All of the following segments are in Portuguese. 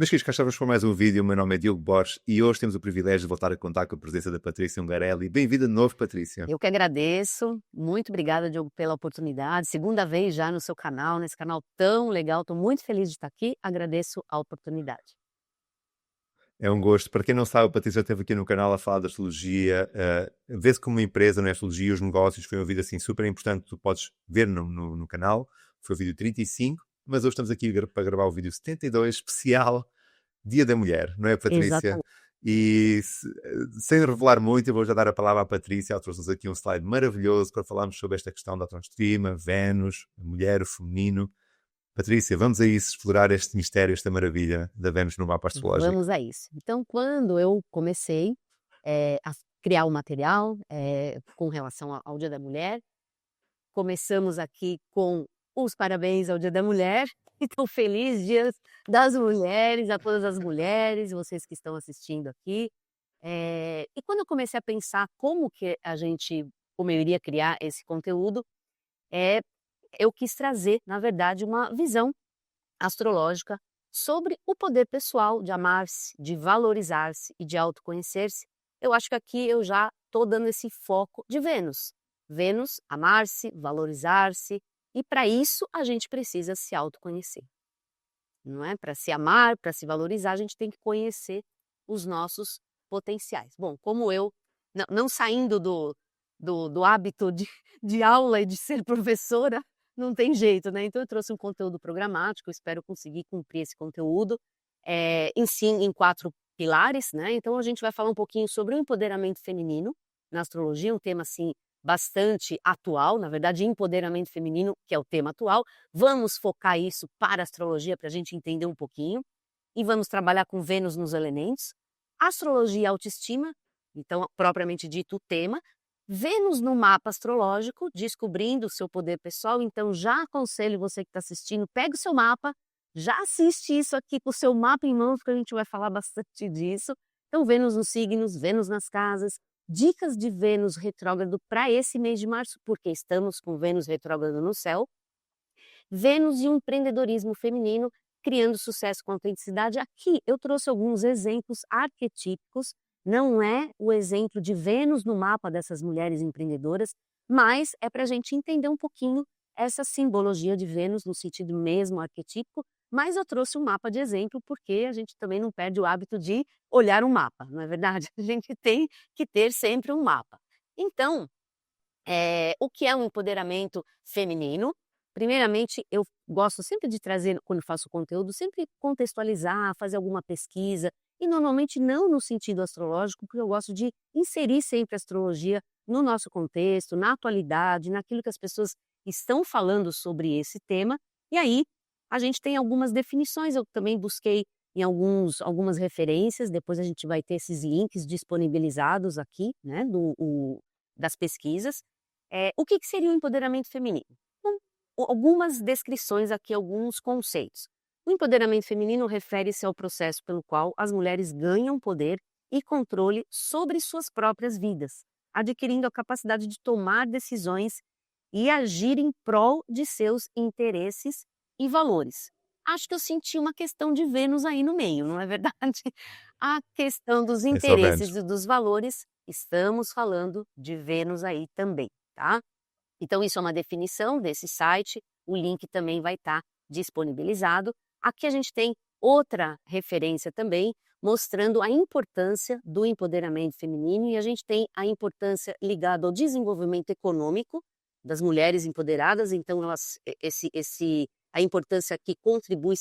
Meus queridos, cá estamos para mais um vídeo. O meu nome é Diogo Borges e hoje temos o privilégio de voltar a contar com a presença da Patrícia Ungarelli. Bem-vinda de novo, Patrícia. Eu que agradeço. Muito obrigada, Diogo, pela oportunidade. Segunda vez já no seu canal, nesse canal tão legal. Estou muito feliz de estar aqui. Agradeço a oportunidade. É um gosto. Para quem não sabe, a Patrícia esteve aqui no canal a falar da astrologia. Vê-se como uma empresa, não é? Astrologia e os negócios. Foi um vídeo assim super importante. Tu podes ver no canal. Foi o vídeo 35, mas hoje estamos aqui para gravar o vídeo 72, especial Dia da Mulher, não é, Patrícia? Exatamente. E sem revelar muito, eu vou já dar a palavra à Patrícia. Ela trouxe-nos aqui um slide maravilhoso para falarmos sobre esta questão da autoestima, Vênus, a mulher, o feminino. Patrícia, vamos a isso, explorar este mistério, esta maravilha da Vênus no mapa astrológico. Vamos a isso. Então, quando eu comecei a criar o material com relação ao Dia da Mulher, começamos aqui com os parabéns ao Dia da Mulher. Então, feliz Dia das Mulheres, a todas as mulheres, vocês que estão assistindo aqui. E quando eu comecei a pensar como eu iria criar esse conteúdo, eh, eu quis trazer, na verdade, uma visão astrológica sobre o poder pessoal de amar-se, de valorizar-se e de autoconhecer-se. Eu acho que aqui eu já estou dando esse foco de Vênus. Vênus, amar-se, valorizar-se, e para isso a gente precisa se autoconhecer, não é? Para se amar, para se valorizar, a gente tem que conhecer os nossos potenciais. Bom, como eu, não saindo do hábito de aula e de ser professora, não tem jeito, né? Então eu trouxe um conteúdo programático, espero conseguir cumprir esse conteúdo, em 4 pilares, né? Então a gente vai falar um pouquinho sobre o empoderamento feminino na astrologia, um tema assim bastante atual, na verdade, empoderamento feminino, que é o tema atual. Vamos focar isso para a astrologia para a gente entender um pouquinho e vamos trabalhar com Vênus nos elementos, astrologia e autoestima, então propriamente dito o tema, Vênus no mapa astrológico, descobrindo o seu poder pessoal. Então já aconselho você que está assistindo, pega o seu mapa, já assiste isso aqui com o seu mapa em mãos, porque a gente vai falar bastante disso. Então Vênus nos signos, Vênus nas casas, dicas de Vênus retrógrado para esse mês de março, porque estamos com Vênus retrógrado no céu. Vênus e o empreendedorismo feminino, criando sucesso com autenticidade. Aqui eu trouxe alguns exemplos arquetípicos, não é o exemplo de Vênus no mapa dessas mulheres empreendedoras, mas é para a gente entender um pouquinho essa simbologia de Vênus no sentido mesmo arquetípico, mas eu trouxe um mapa de exemplo porque a gente também não perde o hábito de olhar um mapa, não é verdade? A gente tem que ter sempre um mapa. Então, o que é um empoderamento feminino? Primeiramente, eu gosto sempre de trazer, quando faço conteúdo, sempre contextualizar, fazer alguma pesquisa, e normalmente não no sentido astrológico, porque eu gosto de inserir sempre a astrologia no nosso contexto, na atualidade, naquilo que as pessoas estão falando sobre esse tema. E aí, a gente tem algumas definições, eu também busquei em algumas referências, depois a gente vai ter esses links disponibilizados aqui, né, das pesquisas. O que seria o empoderamento feminino? Bom, algumas descrições aqui, alguns conceitos. O empoderamento feminino refere-se ao processo pelo qual as mulheres ganham poder e controle sobre suas próprias vidas, adquirindo a capacidade de tomar decisões e agir em prol de seus interesses e valores. Acho que eu senti uma questão de Vênus aí no meio, não é verdade? A questão dos É só Vênus. interesses e dos valores, estamos falando de Vênus aí também, tá? Então isso é uma definição desse site, o link também vai estar disponibilizado. Aqui a gente tem outra referência também, mostrando a importância do empoderamento feminino, e a gente tem a importância ligada ao desenvolvimento econômico das mulheres empoderadas. Então a importância que contribui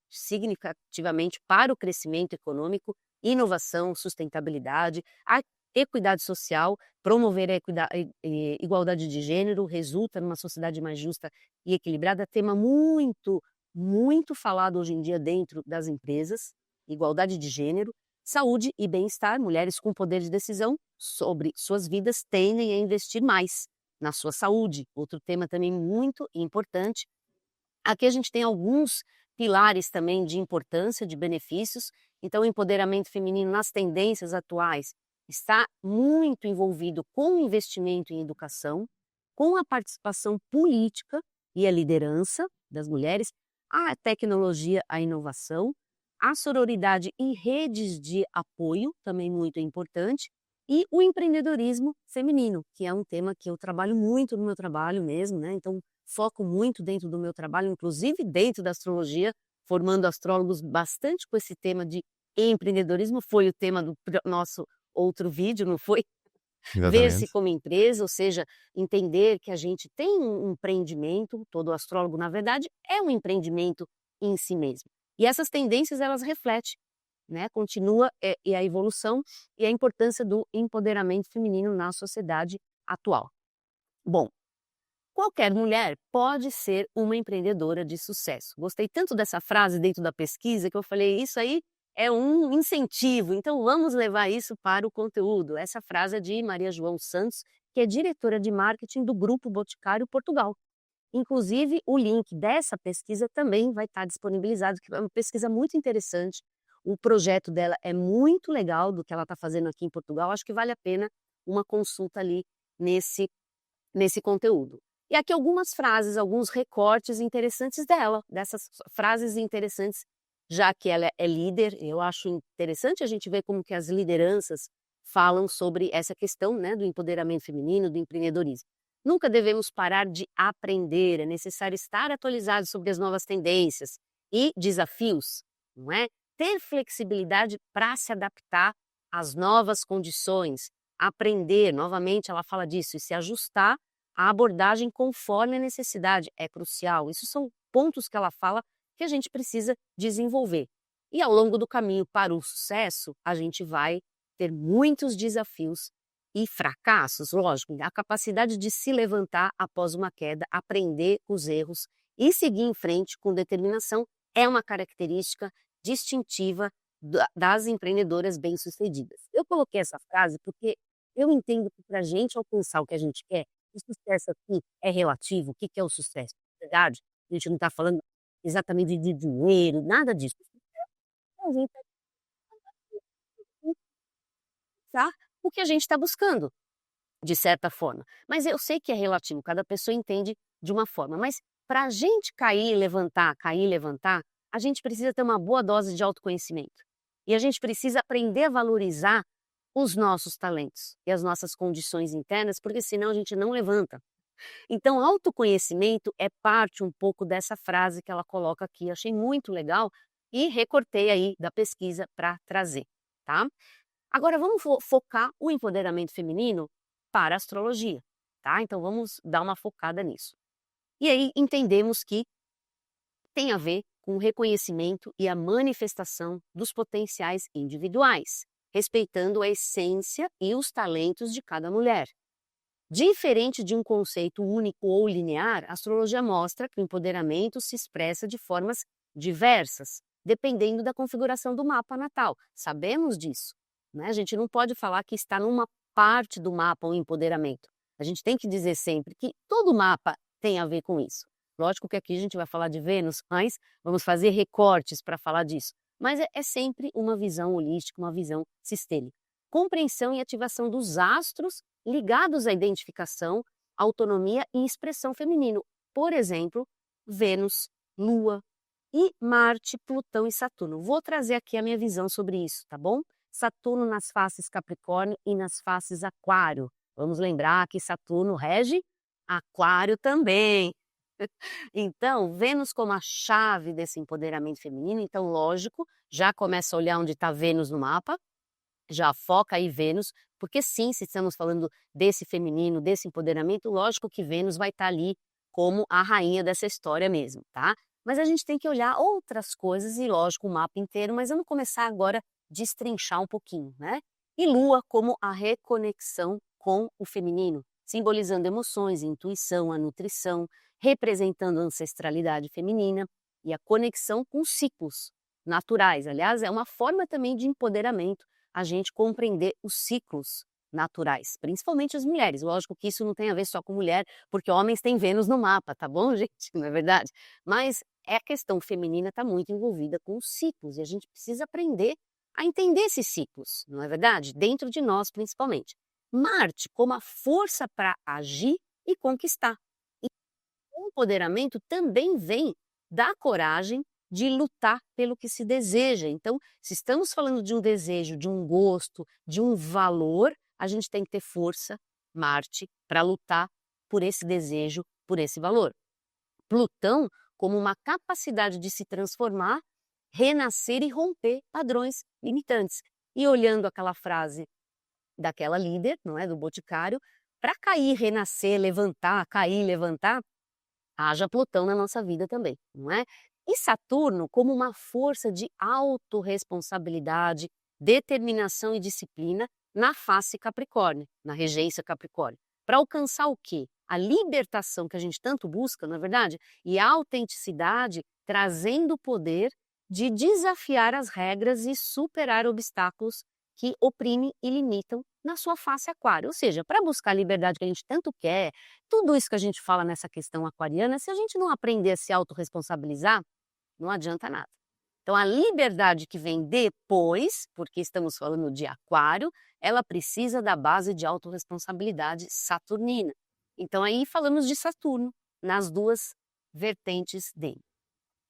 significativamente para o crescimento econômico, inovação, sustentabilidade, a equidade social, promover a igualdade de gênero, resulta numa sociedade mais justa e equilibrada, tema muito, muito falado hoje em dia dentro das empresas, igualdade de gênero, saúde e bem-estar. Mulheres com poder de decisão sobre suas vidas tendem a investir mais na sua saúde, outro tema também muito importante. Aqui a gente tem alguns pilares também de importância, de benefícios. Então o empoderamento feminino nas tendências atuais está muito envolvido com o investimento em educação, com a participação política e a liderança das mulheres, a tecnologia, a inovação, a sororidade e redes de apoio, também muito importante, e o empreendedorismo feminino, que é um tema que eu trabalho muito no meu trabalho mesmo, né? Então, foco muito dentro do meu trabalho, inclusive dentro da astrologia, formando astrólogos bastante com esse tema de empreendedorismo. Foi o tema do nosso outro vídeo, não foi? Ver-se Exatamente. como empresa, ou seja, entender que a gente tem um empreendimento, todo astrólogo, na verdade, é um empreendimento em si mesmo. E essas tendências, elas refletem, né, continua e a evolução e a importância do empoderamento feminino na sociedade atual. Bom, qualquer mulher pode ser uma empreendedora de sucesso. Gostei tanto dessa frase dentro da pesquisa que eu falei, isso aí é um incentivo, então vamos levar isso para o conteúdo. Essa frase é de Maria João Santos, que é diretora de marketing do Grupo Boticário Portugal. Inclusive, o link dessa pesquisa também vai estar disponibilizado, que é uma pesquisa muito interessante. O projeto dela é muito legal do que ela está fazendo aqui em Portugal. Acho que vale a pena uma consulta ali nesse conteúdo. E aqui algumas frases, alguns recortes interessantes dela, dessas frases interessantes, já que ela é líder. Eu acho interessante a gente ver como que as lideranças falam sobre essa questão, né, do empoderamento feminino, do empreendedorismo. Nunca devemos parar de aprender, é necessário estar atualizado sobre as novas tendências e desafios, não é? Ter flexibilidade para se adaptar às novas condições, aprender, novamente ela fala disso, e se ajustar à abordagem conforme a necessidade, é crucial. Isso são pontos que ela fala que a gente precisa desenvolver. E ao longo do caminho para o sucesso, a gente vai ter muitos desafios e fracassos, lógico, a capacidade de se levantar após uma queda, aprender com os erros e seguir em frente com determinação é uma característica distintiva das empreendedoras bem-sucedidas. Eu coloquei essa frase porque eu entendo que para a gente alcançar o que a gente quer, o sucesso aqui é relativo. O que é o sucesso? Na verdade, a gente não está falando exatamente de dinheiro, nada disso. A gente tá o que a gente está buscando, de certa forma. Mas eu sei que é relativo, cada pessoa entende de uma forma. Mas para a gente cair e levantar, a gente precisa ter uma boa dose de autoconhecimento. E a gente precisa aprender a valorizar os nossos talentos e as nossas condições internas, porque senão a gente não levanta. Então, autoconhecimento é parte um pouco dessa frase que ela coloca aqui. Achei muito legal e recortei aí da pesquisa para trazer, tá? Agora vamos focar o empoderamento feminino para a astrologia, tá? Então vamos dar uma focada nisso. E aí entendemos que tem a ver com o reconhecimento e a manifestação dos potenciais individuais, respeitando a essência e os talentos de cada mulher. Diferente de um conceito único ou linear, a astrologia mostra que o empoderamento se expressa de formas diversas, dependendo da configuração do mapa natal. Sabemos disso, né? A gente não pode falar que está numa parte do mapa o empoderamento. A gente tem que dizer sempre que todo mapa tem a ver com isso. Lógico que aqui a gente vai falar de Vênus, mas vamos fazer recortes para falar disso. Mas é sempre uma visão holística, uma visão sistêmica. Compreensão e ativação dos astros ligados à identificação, autonomia e expressão feminino. Por exemplo, Vênus, Lua e Marte, Plutão e Saturno. Vou trazer aqui a minha visão sobre isso, tá bom? Saturno nas faces Capricórnio e nas faces Aquário. Vamos lembrar que Saturno rege Aquário também. Então, Vênus como a chave desse empoderamento feminino, então, lógico, já começa a olhar onde está Vênus no mapa, já foca aí Vênus, porque sim, se estamos falando desse feminino, desse empoderamento, lógico que Vênus vai estar ali como a rainha dessa história mesmo, tá? Mas a gente tem que olhar outras coisas e, lógico, o mapa inteiro, mas vamos começar agora a destrinchar um pouquinho, né? E Lua como a reconexão com o feminino, simbolizando emoções, intuição, a nutrição, representando a ancestralidade feminina e a conexão com ciclos naturais. Aliás, é uma forma também de empoderamento a gente compreender os ciclos naturais, principalmente as mulheres. Lógico que isso não tem a ver só com mulher, porque homens têm Vênus no mapa, tá bom, gente? Não é verdade? Mas a questão feminina está muito envolvida com os ciclos e a gente precisa aprender a entender esses ciclos, não é verdade? Dentro de nós, principalmente. Marte como a força para agir e conquistar. E o empoderamento também vem da coragem, de lutar pelo que se deseja. Então, se estamos falando de um desejo, de um gosto, de um valor, a gente tem que ter força, Marte, para lutar por esse desejo, por esse valor. Plutão como uma capacidade de se transformar, renascer e romper padrões limitantes. E olhando aquela frase daquela líder, não é, do Boticário, para cair, renascer, levantar, cair, levantar, haja Plutão na nossa vida também, não é? E Saturno como uma força de autorresponsabilidade, determinação e disciplina na face Capricórnio, na regência Capricórnio. Para alcançar o quê? A libertação que a gente tanto busca, não é verdade? E a autenticidade trazendo o poder de desafiar as regras e superar obstáculos que oprimem e limitam na sua face aquário. Ou seja, para buscar a liberdade que a gente tanto quer, tudo isso que a gente fala nessa questão aquariana, se a gente não aprender a se autorresponsabilizar, não adianta nada. Então, a liberdade que vem depois, porque estamos falando de aquário, ela precisa da base de autorresponsabilidade saturnina. Então, aí falamos de Saturno, nas duas vertentes dele.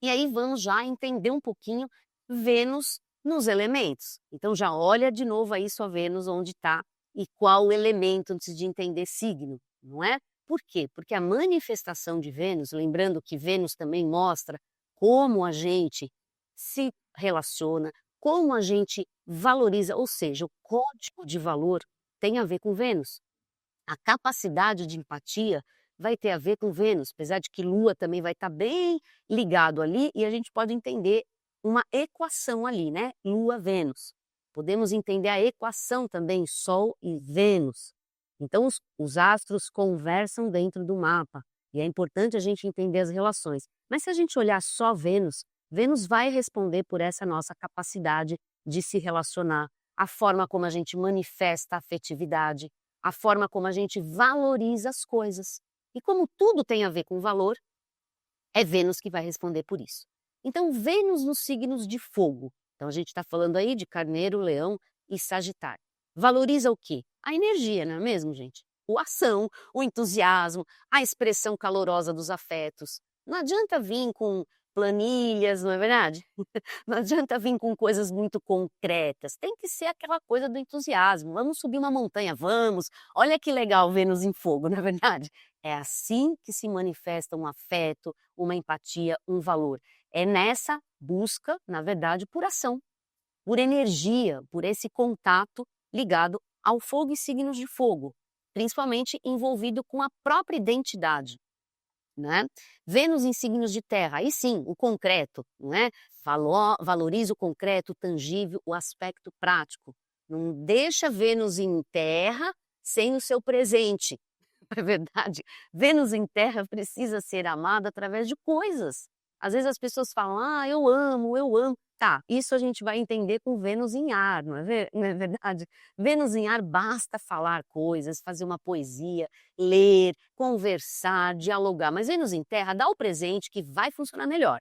E aí vamos já entender um pouquinho Vênus nos elementos. Então, já olha de novo aí sua Vênus onde está e qual o elemento antes de entender signo, não é? Por quê? Porque a manifestação de Vênus, lembrando que Vênus também mostra como a gente se relaciona, como a gente valoriza, ou seja, o código de valor tem a ver com Vênus. A capacidade de empatia vai ter a ver com Vênus, apesar de que Lua também vai estar bem ligado ali e a gente pode entender uma equação ali, né? Lua-Vênus. Podemos entender a equação também, Sol e Vênus. Então, os astros conversam dentro do mapa e é importante a gente entender as relações. Mas se a gente olhar só Vênus, Vênus vai responder por essa nossa capacidade de se relacionar, a forma como a gente manifesta a afetividade, a forma como a gente valoriza as coisas. E como tudo tem a ver com valor, é Vênus que vai responder por isso. Então, Vênus nos signos de fogo. Então, a gente está falando aí de Carneiro, Leão e Sagitário. Valoriza o quê? A energia, não é mesmo, gente? A ação, o entusiasmo, a expressão calorosa dos afetos. Não adianta vir com planilhas, não é verdade? Não adianta vir com coisas muito concretas. Tem que ser aquela coisa do entusiasmo. Vamos subir uma montanha, vamos. Olha que legal Vênus em fogo, não é verdade? É assim que se manifesta um afeto, uma empatia, um valor. É nessa busca, na verdade, por ação, por energia, por esse contato ligado ao fogo e signos de fogo, principalmente envolvido com a própria identidade, né? Vênus em signos de terra, aí sim, o concreto, não é? Valoriza o concreto, o tangível, o aspecto prático. Não deixa Vênus em terra sem o seu presente. É verdade. Vênus em terra precisa ser amada através de coisas. Às vezes as pessoas falam, eu amo, eu amo. Tá, isso a gente vai entender com Vênus em ar, não é verdade? Vênus em ar basta falar coisas, fazer uma poesia, ler, conversar, dialogar. Mas Vênus em terra dá o presente que vai funcionar melhor,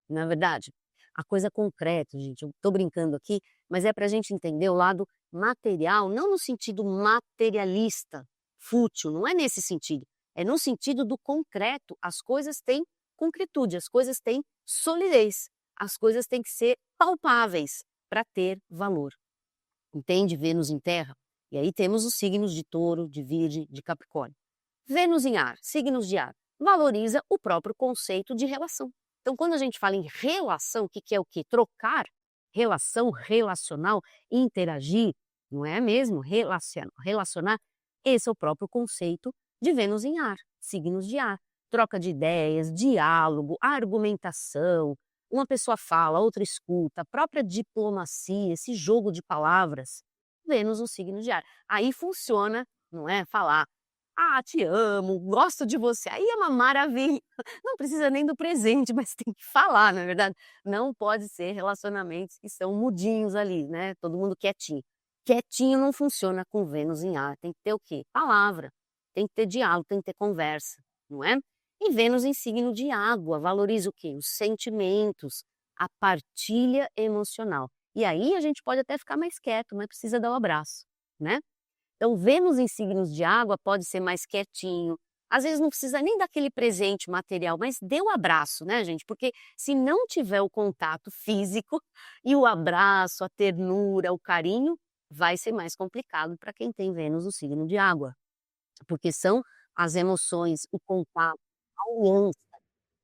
não é verdade? A coisa concreta, gente, eu estou brincando aqui, mas é para a gente entender o lado material, não no sentido materialista, fútil, não é nesse sentido. É no sentido do concreto. As coisas têm concretude, as coisas têm solidez, as coisas têm que ser palpáveis para ter valor. Entende? Vênus em terra. E aí temos os signos de touro, de virgem, de capricórnio. Vênus em ar, signos de ar, valoriza o próprio conceito de relação. Então, quando a gente fala em relação, o que é o quê? Trocar, relação, relacional, interagir, não é mesmo? Relacionar, esse é o próprio conceito de Vênus em ar, signos de ar. Troca de ideias, diálogo, argumentação. Uma pessoa fala, outra escuta, a própria diplomacia, esse jogo de palavras. Vênus no signo de ar. Aí funciona, não é? Falar, te amo, gosto de você. Aí é uma maravilha. Não precisa nem do presente, mas tem que falar, não é verdade? Não pode ser relacionamentos que são mudinhos ali, né? Todo mundo quietinho. Quietinho não funciona com Vênus em ar. Tem que ter o quê? Palavra. Tem que ter diálogo, tem que ter conversa, não é? E Vênus em signo de água, valoriza o quê? Os sentimentos, a partilha emocional. E aí a gente pode até ficar mais quieto, mas precisa dar o abraço, né? Então, Vênus em signos de água pode ser mais quietinho, Às vezes não precisa nem daquele presente material, mas dê o abraço, né, gente? Porque se não tiver o contato físico e o abraço, a ternura, o carinho, vai ser mais complicado para quem tem Vênus no signo de água, porque são as emoções, o contato, a aliança,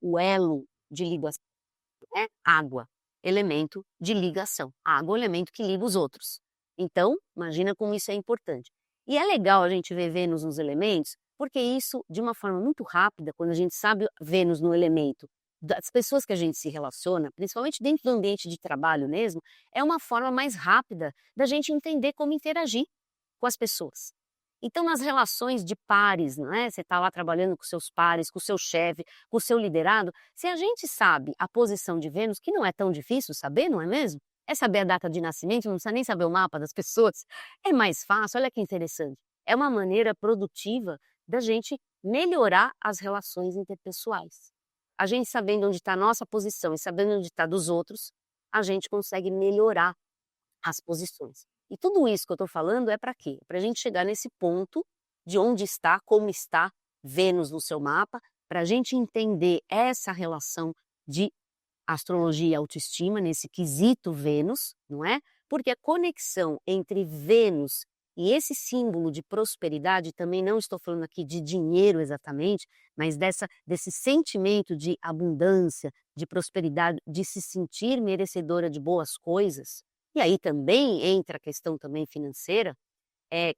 o elo de ligação, né? Água, elemento de ligação. Água é o elemento que liga os outros. Então, imagina como isso é importante. E é legal a gente ver Vênus nos elementos, porque isso, de uma forma muito rápida, quando a gente sabe Vênus no elemento, das pessoas que a gente se relaciona, principalmente dentro do ambiente de trabalho mesmo, é uma forma mais rápida da gente entender como interagir com as pessoas. Então, nas relações de pares, não é? Você está lá trabalhando com seus pares, com o seu chefe, com o seu liderado. Se a gente sabe a posição de Vênus, que não é tão difícil saber, não é mesmo? É saber a data de nascimento, não precisa nem saber o mapa das pessoas. É mais fácil, olha que interessante. É uma maneira produtiva da gente melhorar as relações interpessoais. A gente sabendo onde está a nossa posição e sabendo onde está dos outros, a gente consegue melhorar as posições. E tudo isso que eu estou falando é para quê? Para a gente chegar nesse ponto de onde está, como está Vênus no seu mapa, para a gente entender essa relação de astrologia e autoestima nesse quesito Vênus, não é? Porque a conexão entre Vênus e esse símbolo de prosperidade, também não estou falando aqui de dinheiro exatamente, mas desse sentimento de abundância, de prosperidade, de se sentir merecedora de boas coisas. E aí também entra a questão também financeira,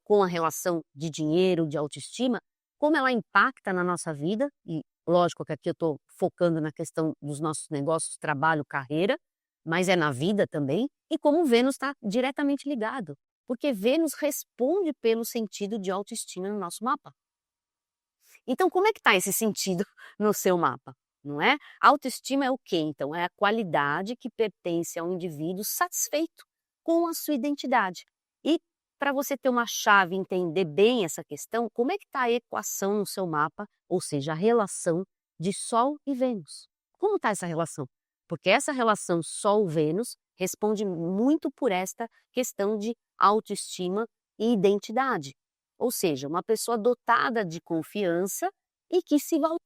com a relação de dinheiro, de autoestima, como ela impacta na nossa vida, e lógico que aqui eu estou focando na questão dos nossos negócios, trabalho, carreira, mas é na vida também, e como Vênus está diretamente ligado, porque Vênus responde pelo sentido de autoestima no nosso mapa. Então, como é que está esse sentido no seu mapa? Não é? Autoestima é o quê, então? É a qualidade que pertence a um indivíduo satisfeito com a sua identidade. E para você ter uma chave, entender bem essa questão, como é que está a equação no seu mapa, ou seja, a relação de Sol e Vênus? Como está essa relação? Porque essa relação Sol-Vênus responde muito por esta questão de autoestima e identidade. Ou seja, uma pessoa dotada de confiança e que se valoriza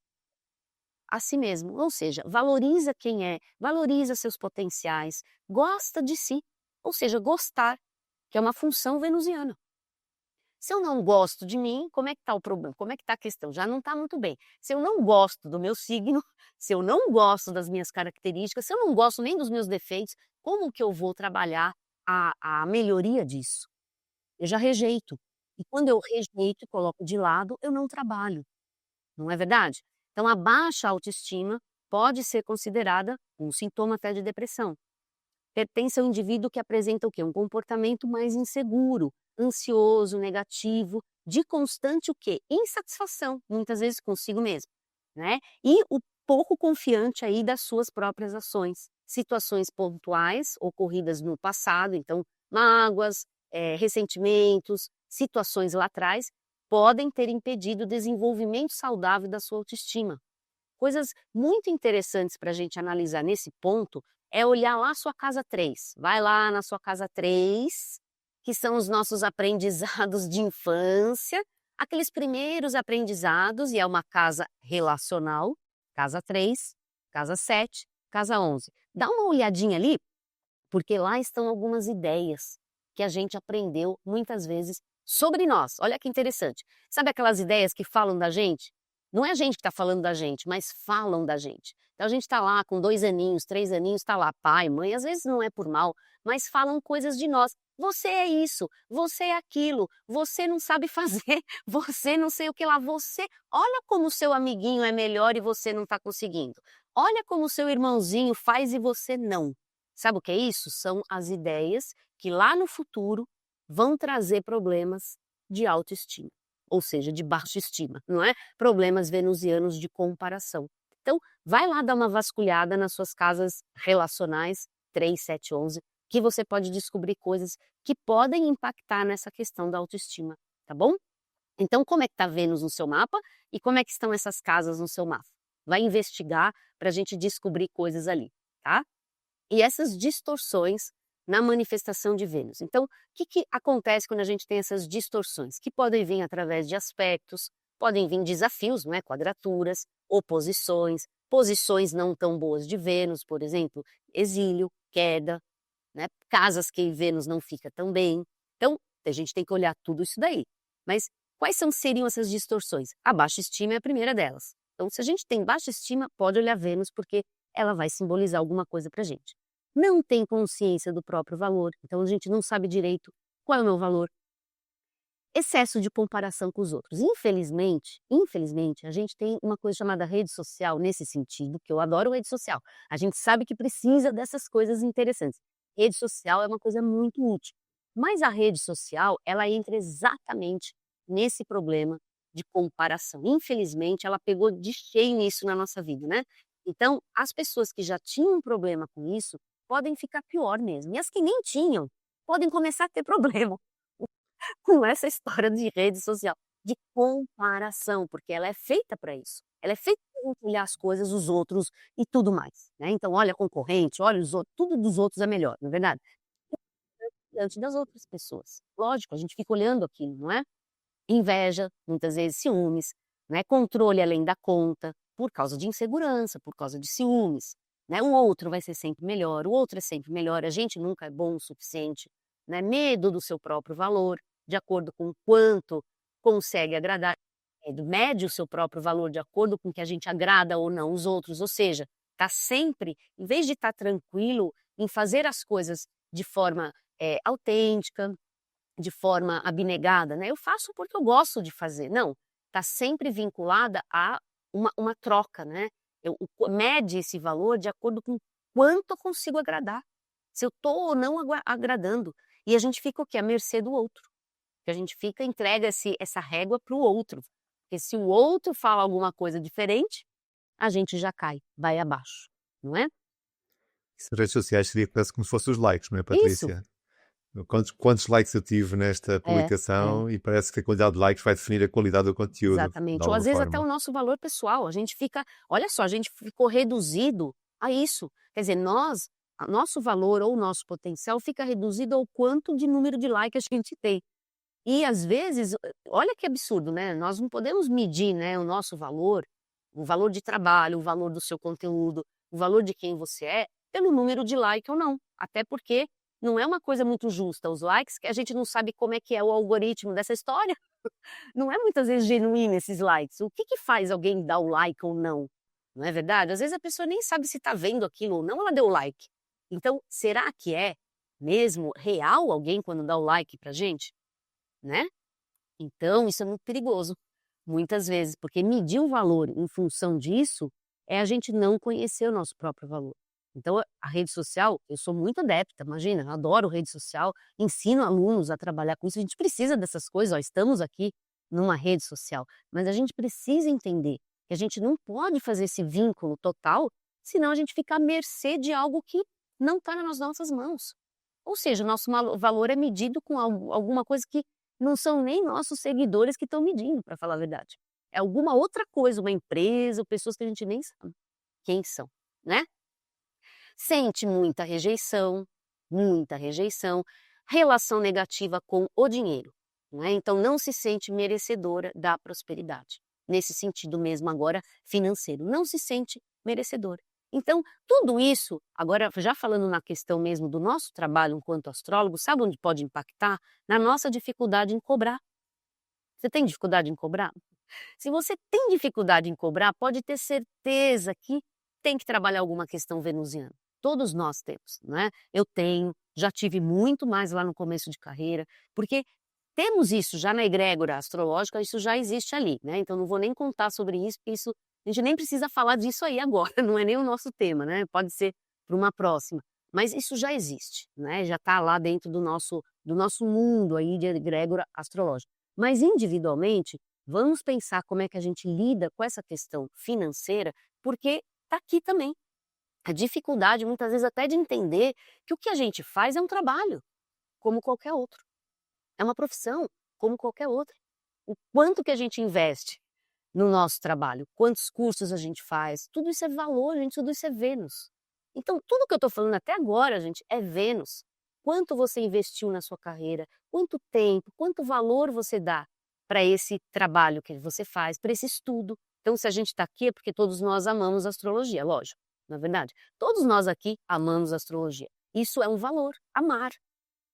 a si mesmo, ou seja, valoriza quem é, valoriza seus potenciais, gosta de si, ou seja, gostar, que é uma função venusiana. Se eu não gosto de mim, como é que está o problema? Como é que está a questão? Já não está muito bem. Se eu não gosto do meu signo, se eu não gosto das minhas características, se eu não gosto nem dos meus defeitos, como que eu vou trabalhar a melhoria disso? Eu já rejeito. E quando eu rejeito e coloco de lado, eu não trabalho. Não é verdade? Então, a baixa autoestima pode ser considerada um sintoma até de depressão. Pertence ao indivíduo que apresenta o quê? Um comportamento mais inseguro, ansioso, negativo, de constante o quê? Insatisfação, muitas vezes consigo mesmo, né? E o pouco confiante aí das suas próprias ações. Situações pontuais ocorridas no passado, então mágoas, ressentimentos, situações lá atrás, podem ter impedido o desenvolvimento saudável da sua autoestima. Coisas muito interessantes para a gente analisar nesse ponto é olhar lá a sua casa 3. Vai lá na sua casa 3, que são os nossos aprendizados de infância, aqueles primeiros aprendizados, e é uma casa relacional, casa 3, casa 7, casa 11. Dá uma olhadinha ali, porque lá estão algumas ideias que a gente aprendeu muitas vezes sobre nós. Olha que interessante. Sabe aquelas ideias que falam da gente? Não é a gente que está falando da gente, mas falam da gente. Então a gente está lá com 2 aninhos, 3 aninhos, está lá pai, mãe, às vezes não é por mal, mas falam coisas de nós. Você é isso, você é aquilo, você não sabe fazer, você não sei o que lá, você. Olha como o seu amiguinho é melhor e você não está conseguindo. Olha como o seu irmãozinho faz e você não. Sabe o que é isso? São as ideias que lá no futuro vão trazer problemas de autoestima, ou seja, de baixa estima, não é? Problemas venusianos de comparação. Então, vai lá dar uma vasculhada nas suas casas relacionais 3, 7, 11, que você pode descobrir coisas que podem impactar nessa questão da autoestima, tá bom? Então, como é que está Vênus no seu mapa e como é que estão essas casas no seu mapa? Vai investigar para a gente descobrir coisas ali, tá? E essas distorções na manifestação de Vênus. Então, o que acontece quando a gente tem essas distorções? Que podem vir através de aspectos, podem vir desafios, não é? Quadraturas, oposições, posições não tão boas de Vênus, por exemplo, exílio, queda, né? Casas que Vênus não fica tão bem. Então, a gente tem que olhar tudo isso daí. Mas seriam essas distorções? A baixa estima é a primeira delas. Então, se a gente tem baixa estima, pode olhar Vênus, porque ela vai simbolizar alguma coisa para a gente. Não tem consciência do próprio valor, então a gente não sabe direito qual é o meu valor. Excesso de comparação com os outros. Infelizmente, a gente tem uma coisa chamada rede social nesse sentido, que eu adoro rede social. A gente sabe que precisa dessas coisas interessantes. Rede social é uma coisa muito útil. Mas a rede social, ela entra exatamente nesse problema de comparação. Infelizmente, ela pegou de cheio isso na nossa vida, né? Então, as pessoas que já tinham um problema com isso podem ficar pior mesmo. E as que nem tinham podem começar a ter problema com essa história de rede social, de comparação, porque ela é feita para isso. Ela é feita para olhar as coisas, os outros e tudo mais, né? Então, olha a concorrente, olha os outros, tudo dos outros é melhor, não é verdade? Diante das outras pessoas. Lógico, a gente fica olhando aquilo, não é? Inveja, muitas vezes ciúmes, né? Controle além da conta, por causa de insegurança, por causa de ciúmes, né? O outro vai ser sempre melhor, o outro é sempre melhor, a gente nunca é bom o suficiente, né? Medo do seu próprio valor, de acordo com o quanto consegue agradar, mede o seu próprio valor de acordo com que a gente agrada ou não os outros, ou seja, está sempre, em vez de estar tranquilo em fazer as coisas de forma autêntica, de forma abnegada, né? Eu faço porque eu gosto de fazer. Não, está sempre vinculada a uma troca, né? Mede esse valor de acordo com quanto eu consigo agradar. Se eu estou ou não agradando. E a gente fica o quê? À mercê do outro. Que a gente fica, entrega essa régua para o outro. Porque se o outro fala alguma coisa diferente, a gente já cai, vai abaixo, não é? Isso nas redes sociais seria quase como se fossem os likes, não é, Isso. Patrícia? Quantos likes eu tive nesta É. publicação e parece que a qualidade de likes vai definir a qualidade do conteúdo, de Exatamente. Ou alguma às vezes até o forma. nosso valor pessoal, a gente fica, olha só, a gente ficou reduzido a isso. Quer dizer, nosso valor ou o nosso potencial fica reduzido ao quanto de número de likes a gente tem. E às vezes, olha que absurdo, né? Nós não podemos medir, né, o valor de trabalho, o valor do seu conteúdo, o valor de quem você é, pelo número de like ou não. Até porque não é uma coisa muito justa. Os likes, que a gente não sabe como é que é o algoritmo dessa história. Não é muitas vezes genuíno esses likes. O que faz alguém dar o like ou não? Não é verdade? Às vezes a pessoa nem sabe se está vendo aquilo ou não, ela deu o like. Então, será que é mesmo real alguém quando dá o like pra gente? Né? Então, isso é muito perigoso, muitas vezes, porque medir o valor em função disso é a gente não conhecer o nosso próprio valor. Então, a rede social, eu sou muito adepta, imagina, eu adoro rede social, ensino alunos a trabalhar com isso, a gente precisa dessas coisas, ó, estamos aqui numa rede social, mas a gente precisa entender que a gente não pode fazer esse vínculo total, senão a gente fica à mercê de algo que não está nas nossas mãos. Ou seja, o nosso valor é medido com alguma coisa que não são nem nossos seguidores que estão medindo, para falar a verdade. É alguma outra coisa, uma empresa, ou pessoas que a gente nem sabe quem são, né? Sente muita rejeição, relação negativa com o dinheiro, né? Então não se sente merecedora da prosperidade. Nesse sentido mesmo agora financeiro, não se sente merecedora. Então, tudo isso, agora já falando na questão mesmo do nosso trabalho enquanto astrólogo, sabe onde pode impactar? Na nossa dificuldade em cobrar. Você tem dificuldade em cobrar? Se você tem dificuldade em cobrar, pode ter certeza que tem que trabalhar alguma questão venusiana. Todos nós temos, né? Eu tenho, já tive muito mais lá no começo de carreira, porque temos isso já na egrégora astrológica, isso já existe ali, né? Então não vou nem contar sobre isso, porque isso a gente nem precisa falar disso aí agora, não é nem o nosso tema, né? Pode ser para uma próxima. Mas isso já existe, né? Já está lá dentro do nosso mundo aí de egrégora astrológica. Mas individualmente, vamos pensar como é que a gente lida com essa questão financeira, porque está aqui também. A dificuldade, muitas vezes, até de entender que o que a gente faz é um trabalho, como qualquer outro. É uma profissão, como qualquer outra. O quanto que a gente investe no nosso trabalho, quantos cursos a gente faz, tudo isso é valor, gente, tudo isso é Vênus. Então, tudo que eu estou falando até agora, gente, é Vênus. Quanto você investiu na sua carreira, quanto tempo, quanto valor você dá para esse trabalho que você faz, para esse estudo. Então, se a gente está aqui é porque todos nós amamos astrologia, lógico, não é verdade? Todos nós aqui amamos astrologia. Isso é um valor, amar.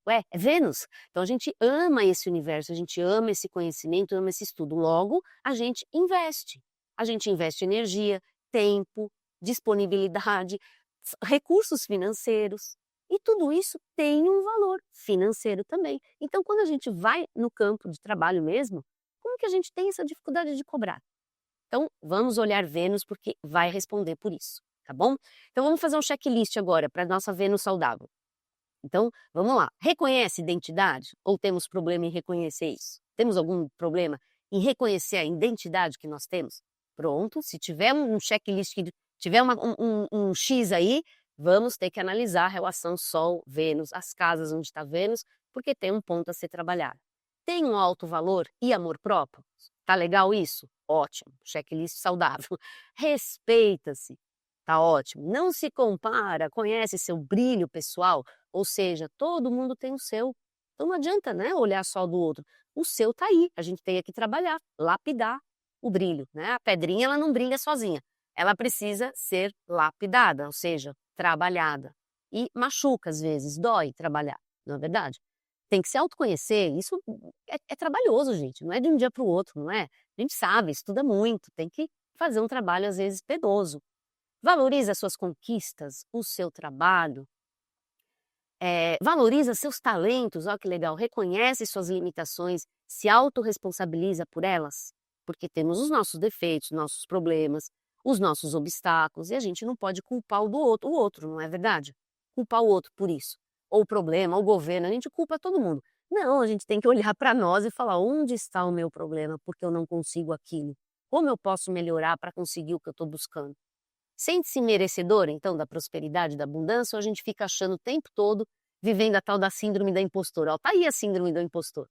Ué, é Vênus. Então a gente ama esse universo, a gente ama esse conhecimento, ama esse estudo. Logo, a gente investe. A gente investe energia, tempo, disponibilidade, recursos financeiros. E tudo isso tem um valor financeiro também. Então, quando a gente vai no campo de trabalho mesmo, como que a gente tem essa dificuldade de cobrar? Então, vamos olhar Vênus porque vai responder por isso, tá bom? Então, vamos fazer um checklist agora para a nossa Vênus saudável. Então, vamos lá. Reconhece identidade ou temos problema em reconhecer isso? Temos algum problema em reconhecer a identidade que nós temos? Pronto, se tiver um checklist, que tiver um X aí, vamos ter que analisar a relação Sol, Vênus, as casas onde está Vênus, porque tem um ponto a ser trabalhado. Tem um alto valor e amor próprio? Tá legal isso? Ótimo, checklist saudável. Respeita-se. Tá ótimo. Não se compara, conhece seu brilho pessoal, ou seja, todo mundo tem o seu. Então não adianta, né, olhar só do outro. O seu tá aí, a gente tem que trabalhar, lapidar o brilho, né? A pedrinha ela não brilha sozinha. Ela precisa ser lapidada, ou seja, trabalhada. E machuca às vezes, dói trabalhar, não é verdade? Tem que se autoconhecer, isso é trabalhoso, gente, não é de um dia para o outro, não é? A gente sabe, estuda muito, tem que fazer um trabalho às vezes penoso. Valoriza suas conquistas, o seu trabalho, valoriza seus talentos, olha que legal, reconhece suas limitações, se autorresponsabiliza por elas, porque temos os nossos defeitos, nossos problemas, os nossos obstáculos, e a gente não pode culpar o outro, não é verdade? Culpar o outro por isso, ou o problema, ou o governo, a gente culpa todo mundo. Não, a gente tem que olhar para nós e falar, onde está o meu problema, porque eu não consigo aquilo? Como eu posso melhorar para conseguir o que eu estou buscando? Sente-se merecedora, então, da prosperidade, da abundância, ou a gente fica achando o tempo todo, vivendo a tal da síndrome da impostora? Ó, tá aí a síndrome do impostor.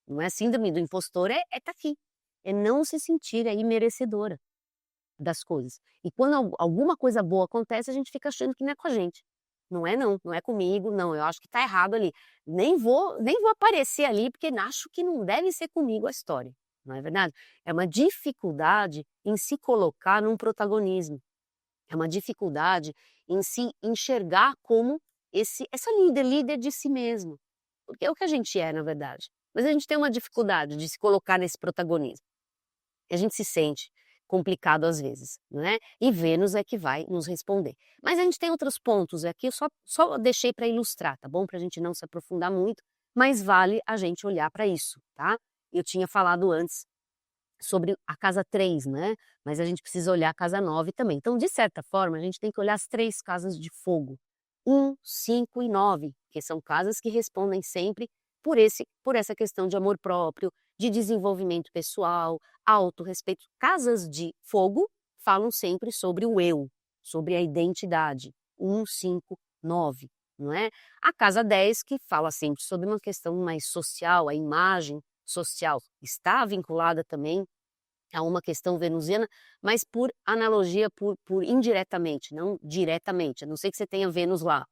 Não é síndrome do impostor, tá aqui. É não se sentir aí merecedora das coisas. E quando alguma coisa boa acontece, a gente fica achando que não é com a gente. Não, não é comigo, não, eu acho que tá errado ali. Nem vou aparecer ali, porque acho que não deve ser comigo a história. Não é verdade? É uma dificuldade em se colocar num protagonismo. É uma dificuldade em se enxergar como essa líder de si mesmo. Porque é o que a gente é, na verdade. Mas a gente tem uma dificuldade de se colocar nesse protagonismo. E a gente se sente complicado às vezes, não é? E Vênus é que vai nos responder. Mas a gente tem outros pontos aqui, eu só deixei para ilustrar, tá bom? Para a gente não se aprofundar muito, mas vale a gente olhar para isso, tá? Eu tinha falado antes sobre a casa 3, né? Mas a gente precisa olhar a casa 9 também. Então, de certa forma, a gente tem que olhar as 3 casas de fogo, 1, 5 e 9, que são casas que respondem sempre por essa questão de amor próprio, de desenvolvimento pessoal, autorrespeito. Casas de fogo falam sempre sobre o eu, sobre a identidade, 1, 5, 9, não é? A casa 10 que fala sempre sobre uma questão mais social, a imagem social está vinculada também a uma questão venusiana, mas por analogia, por indiretamente, não diretamente, a não ser que você tenha Vênus lá,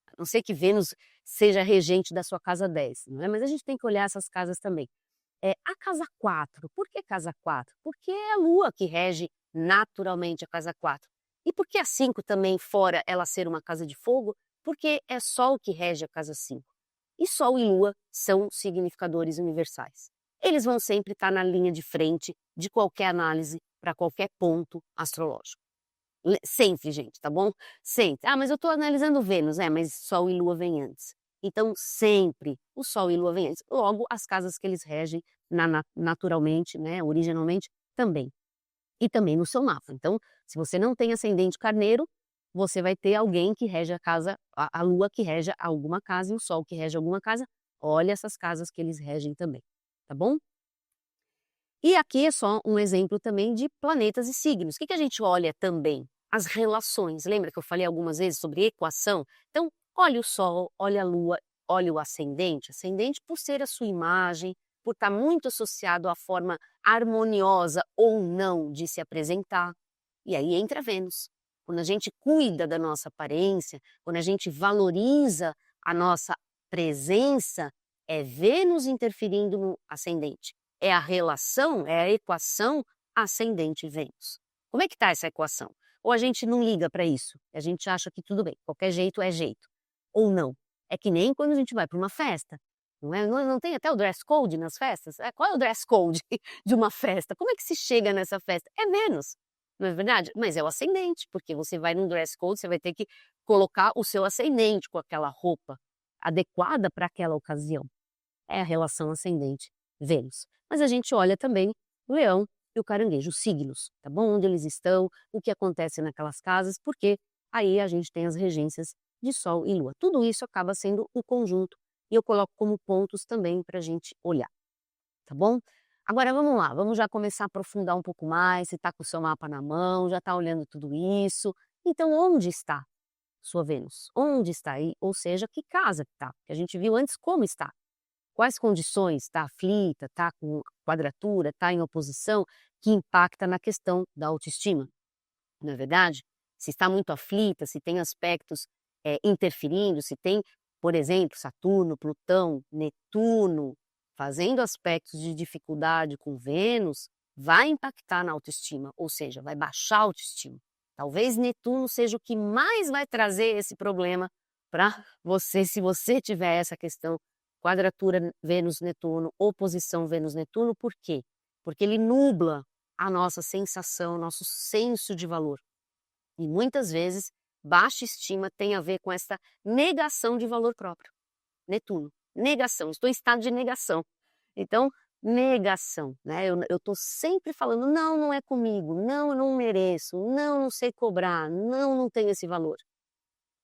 a não ser que Vênus seja regente da sua casa 10, não é? Mas a gente tem que olhar essas casas também. A casa 4, por que casa 4? Porque é a Lua que rege naturalmente a casa 4. E por que a 5 também, fora ela ser uma casa de fogo? Porque é Sol que rege a casa 5. E Sol e Lua são significadores universais. Eles vão sempre estar na linha de frente de qualquer análise para qualquer ponto astrológico. Sempre, gente, tá bom? Sempre. Ah, mas eu estou analisando Vênus, mas Sol e Lua vêm antes. Então, sempre o Sol e Lua vêm antes. Logo, as casas que eles regem naturalmente, né, originalmente, também. E também no seu mapa. Então, se você não tem ascendente carneiro, você vai ter alguém que rege a casa, a Lua que rege alguma casa e o Sol que rege alguma casa. Olha essas casas que eles regem também, tá bom? E aqui é só um exemplo também de planetas e signos. O que a gente olha também? As relações. Lembra que eu falei algumas vezes sobre equação? Então, olha o Sol, olha a Lua, olha o ascendente. Ascendente por ser a sua imagem, por estar muito associado à forma harmoniosa ou não de se apresentar. E aí entra Vênus. Quando a gente cuida da nossa aparência, quando a gente valoriza a nossa presença, é Vênus interferindo no ascendente. é a relação, é a equação ascendente Vênus. Como é que está essa equação? Ou a gente não liga para isso, a gente acha que tudo bem, qualquer jeito é jeito. Ou não. É que nem quando a gente vai para uma festa. Não, é? Não tem até o dress code nas festas? Qual é o dress code de uma festa? Como é que se chega nessa festa? É Vênus, não é verdade? Mas é o ascendente, porque você vai num dress code, você vai ter que colocar o seu ascendente com aquela roupa adequada para aquela ocasião. É a relação ascendente Vênus. Mas a gente olha também o leão e o caranguejo, os signos, tá bom? Onde eles estão, o que acontece naquelas casas, porque aí a gente tem as regências de Sol e Lua. Tudo isso acaba sendo o conjunto e eu coloco como pontos também para a gente olhar, tá bom? Agora vamos lá, vamos já começar a aprofundar um pouco mais, você está com o seu mapa na mão, já está olhando tudo isso. Então onde está sua Vênus? Onde está aí? Ou seja, que casa que está? Que a gente viu antes como está. Quais condições está aflita, está com quadratura, está em oposição, que impacta na questão da autoestima, não é verdade? Se está muito aflita, se tem aspectos interferindo, se tem, por exemplo, Saturno, Plutão, Netuno, fazendo aspectos de dificuldade com Vênus, vai impactar na autoestima, ou seja, vai baixar a autoestima. Talvez Netuno seja o que mais vai trazer esse problema para você, se você tiver essa questão, quadratura Vênus-Netuno, oposição Vênus-Netuno. Por quê? Porque ele nubla a nossa sensação, nosso senso de valor. E muitas vezes, baixa estima tem a ver com essa negação de valor próprio. Netuno, negação, estou em estado de negação. Então, negação, né? Eu estou sempre falando, não, não é comigo, não, eu não mereço, não, não sei cobrar, não, não tenho esse valor.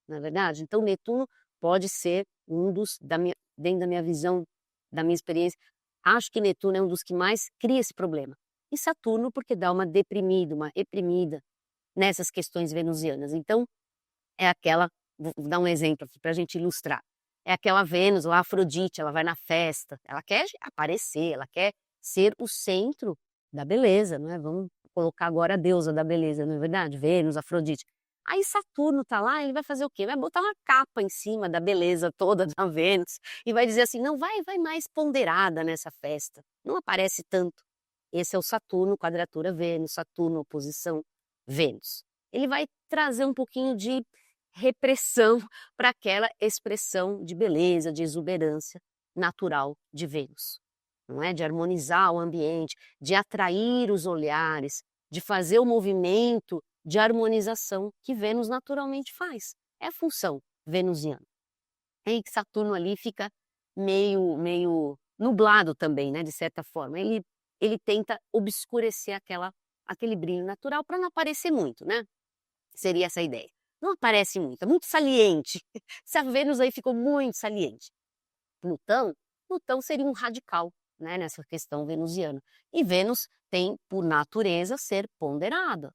Não é verdade? Então, Netuno pode ser um dos, dentro da minha visão, da minha experiência, acho que Netuno é um dos que mais cria esse problema. E Saturno porque dá uma deprimida, uma reprimida nessas questões venusianas. Então, é aquela, vou dar um exemplo aqui para a gente ilustrar, é aquela Vênus, a Afrodite, ela vai na festa, ela quer aparecer, ela quer ser o centro da beleza, não é? Vamos colocar agora a deusa da beleza, não é verdade? Vênus, Afrodite. Aí Saturno tá lá, ele vai fazer o quê? Vai botar uma capa em cima da beleza toda da Vênus e vai dizer assim, não, vai mais ponderada nessa festa, não aparece tanto. Esse é o Saturno, quadratura Vênus, Saturno, oposição Vênus. Ele vai trazer um pouquinho de repressão para aquela expressão de beleza, de exuberância natural de Vênus. Não é? De harmonizar o ambiente, de atrair os olhares, de fazer o movimento de harmonização que Vênus naturalmente faz. É a função venusiana. E que Saturno ali fica meio nublado também, né, de certa forma. Ele tenta obscurecer aquele brilho natural para não aparecer muito, né? Seria essa a ideia. Não aparece muito, é muito saliente. Se a Vênus aí ficou muito saliente. Plutão seria um radical, né, nessa questão venusiana. E Vênus tem, por natureza, ser ponderada,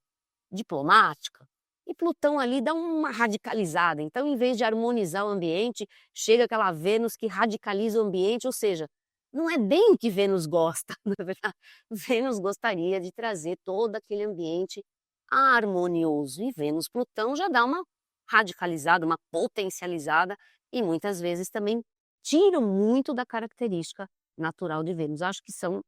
diplomática. E Plutão ali dá uma radicalizada. Então, em vez de harmonizar o ambiente, chega aquela Vênus que radicaliza o ambiente, ou seja, não é bem o que Vênus gosta, na verdade. Vênus gostaria de trazer todo aquele ambiente harmonioso. E Vênus-Plutão já dá uma radicalizada, uma potencializada e muitas vezes também tiram muito da característica natural de Vênus. Acho que são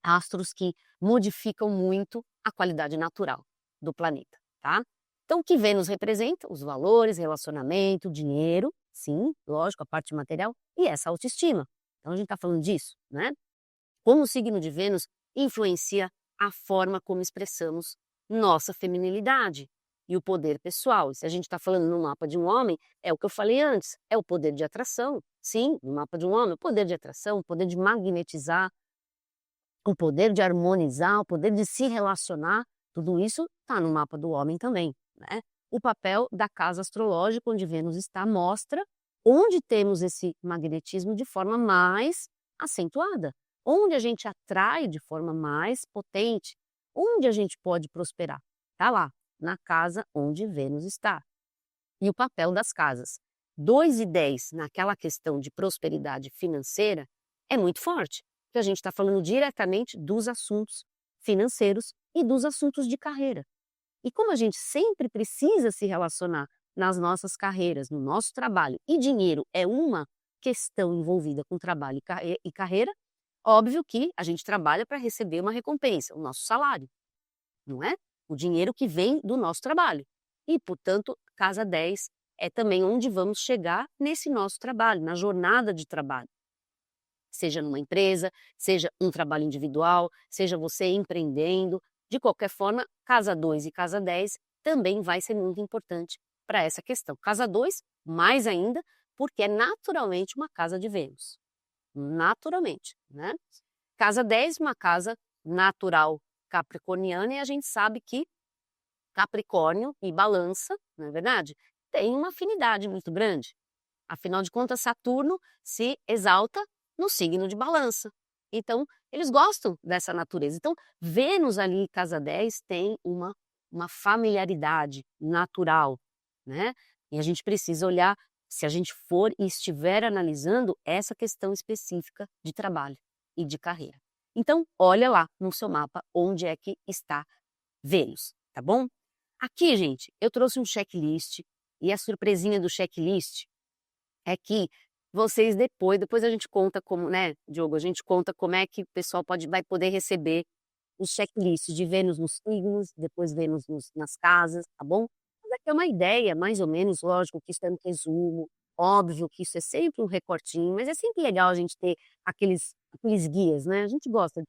astros que modificam muito a qualidade natural do planeta, tá? Então, o que Vênus representa? Os valores, relacionamento, dinheiro, sim, lógico, a parte material e essa autoestima. Então, a gente está falando disso, né? Como o signo de Vênus influencia a forma como expressamos nossa feminilidade e o poder pessoal. E se a gente está falando no mapa de um homem, é o que eu falei antes, é o poder de atração. Sim, no mapa de um homem, o poder de atração, o poder de magnetizar, o poder de harmonizar, o poder de se relacionar, tudo isso está no mapa do homem também, né? O papel da casa astrológica onde Vênus está mostra onde temos esse magnetismo de forma mais acentuada, onde a gente atrai de forma mais potente, onde a gente pode prosperar. Está lá, na casa onde Vênus está. E o papel das casas 2 e 10 naquela questão de prosperidade financeira é muito forte, porque a gente está falando diretamente dos assuntos financeiros e dos assuntos de carreira. E como a gente sempre precisa se relacionar nas nossas carreiras, no nosso trabalho, e dinheiro é uma questão envolvida com trabalho e carreira, Óbvio que a gente trabalha para receber uma recompensa, o nosso salário, não é? O dinheiro que vem do nosso trabalho. E, portanto, casa 10 é também onde vamos chegar nesse nosso trabalho, na jornada de trabalho. Seja numa empresa, seja um trabalho individual, seja você empreendendo, de qualquer forma, casa 2 e casa 10 também vai ser muito importante para essa questão. Casa 2, mais ainda, porque é naturalmente uma casa de Vênus. Naturalmente, né? Casa 10, uma casa natural capricorniana, e a gente sabe que Capricórnio e Balança, não é verdade? Tem uma afinidade muito grande. Afinal de contas, Saturno se exalta no signo de Balança. Então, eles gostam dessa natureza. Então, Vênus ali, casa 10, tem uma familiaridade natural, né? E a gente precisa olhar, se a gente for e estiver analisando essa questão específica de trabalho e de carreira. Então, olha lá no seu mapa onde é que está Vênus, tá bom? Aqui, gente, eu trouxe um checklist, e a surpresinha do checklist é que vocês depois a gente conta como, né, Diogo, a gente conta como é que o pessoal vai poder receber os checklists de Vênus nos signos, depois Vênus nas casas, tá bom? Mas aqui é uma ideia, mais ou menos, lógico que isso é um resumo, óbvio que isso é sempre um recortinho, mas é sempre legal a gente ter aqueles guias, né? A gente gosta.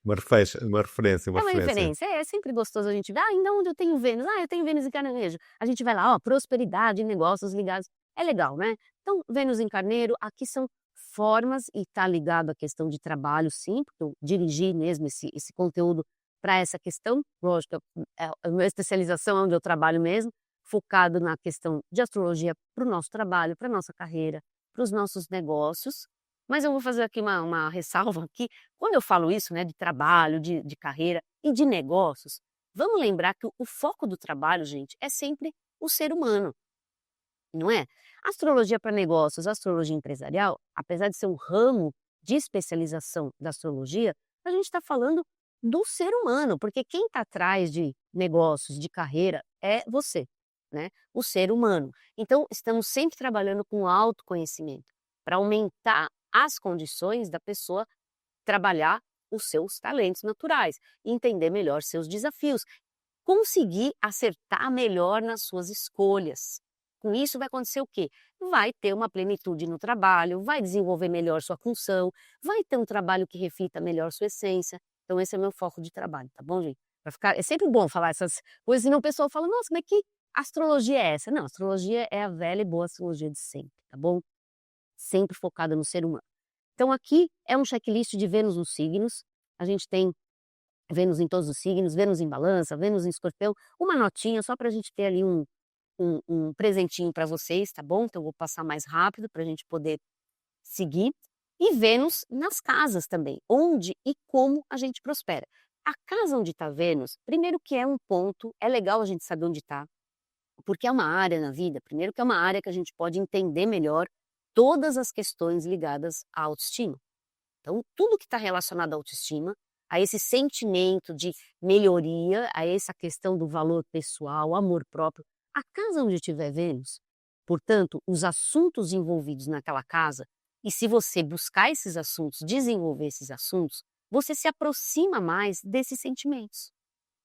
Uma referência, uma É uma referência. referência, é sempre gostoso a gente ver, ainda onde eu tenho Vênus? Eu tenho Vênus em Carneiro. A gente vai lá, ó, prosperidade, negócios ligados. É legal, né? Então, Vênus em Carneiro, aqui são formas e tá ligado à questão de trabalho, sim, porque eu dirigi mesmo esse conteúdo para essa questão. Lógico, a minha especialização é onde eu trabalho mesmo, focado na questão de astrologia para o nosso trabalho, para nossa carreira, para os nossos negócios. Mas eu vou fazer aqui uma ressalva aqui. Quando eu falo isso, né, de trabalho, de carreira e de negócios, vamos lembrar que o foco do trabalho, gente, é sempre o ser humano, não é? Astrologia para negócios, astrologia empresarial, apesar de ser um ramo de especialização da astrologia, a gente está falando do ser humano, porque quem está atrás de negócios, de carreira, é você, né? O ser humano. Então, estamos sempre trabalhando com autoconhecimento para aumentar as condições da pessoa trabalhar os seus talentos naturais, entender melhor seus desafios, conseguir acertar melhor nas suas escolhas. Com isso vai acontecer o quê? Vai ter uma plenitude no trabalho, vai desenvolver melhor sua função, vai ter um trabalho que reflita melhor sua essência. Então esse é o meu foco de trabalho, tá bom, gente? É sempre bom falar essas coisas, senão o pessoal fala, nossa, mas que astrologia é essa? Não, astrologia é a velha e boa astrologia de sempre, tá bom? Sempre focada no ser humano. Então aqui é um checklist de Vênus nos signos. A gente tem Vênus em todos os signos, Vênus em Balança, Vênus em Escorpião, uma notinha só para a gente ter ali um presentinho para vocês, tá bom? Então eu vou passar mais rápido para a gente poder seguir. E Vênus nas casas também, onde e como a gente prospera. A casa onde está Vênus, primeiro que é um ponto, é legal a gente saber onde está, porque é uma área na vida, primeiro que é uma área que a gente pode entender melhor todas as questões ligadas à autoestima. Então, tudo que está relacionado à autoestima, a esse sentimento de melhoria, a essa questão do valor pessoal, amor próprio, a casa onde tiver Vênus, portanto, os assuntos envolvidos naquela casa, e se você buscar esses assuntos, desenvolver esses assuntos, você se aproxima mais desses sentimentos.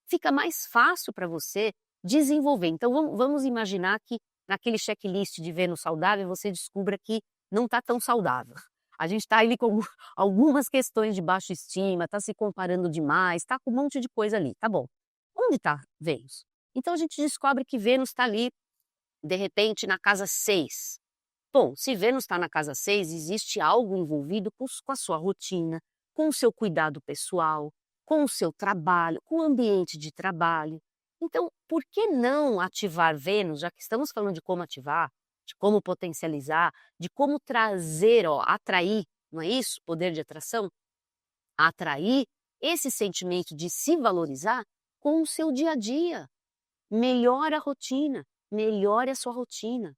Fica mais fácil para você desenvolver. Então, vamos imaginar que naquele checklist de Vênus saudável, você descubra que não está tão saudável. A gente está ali com algumas questões de baixa estima, está se comparando demais, está com um monte de coisa ali, tá bom. Onde está Vênus? Então a gente descobre que Vênus está ali, de repente, na casa 6. Bom, se Vênus está na casa 6, existe algo envolvido com a sua rotina, com o seu cuidado pessoal, com o seu trabalho, com o ambiente de trabalho. Então, por que não ativar Vênus, já que estamos falando de como ativar, de como potencializar, de como trazer, ó, atrair, não é isso? Poder de atração? Atrair esse sentimento de se valorizar com o seu dia a dia. Melhore a rotina, melhore a sua rotina.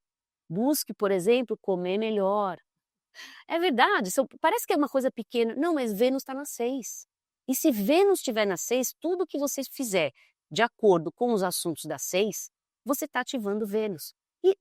Busque, por exemplo, comer melhor. É verdade, parece que é uma coisa pequena. Não, mas Vênus está na 6. E se Vênus estiver na 6, tudo que você fizer de acordo com os assuntos da 6, você está ativando Vênus. E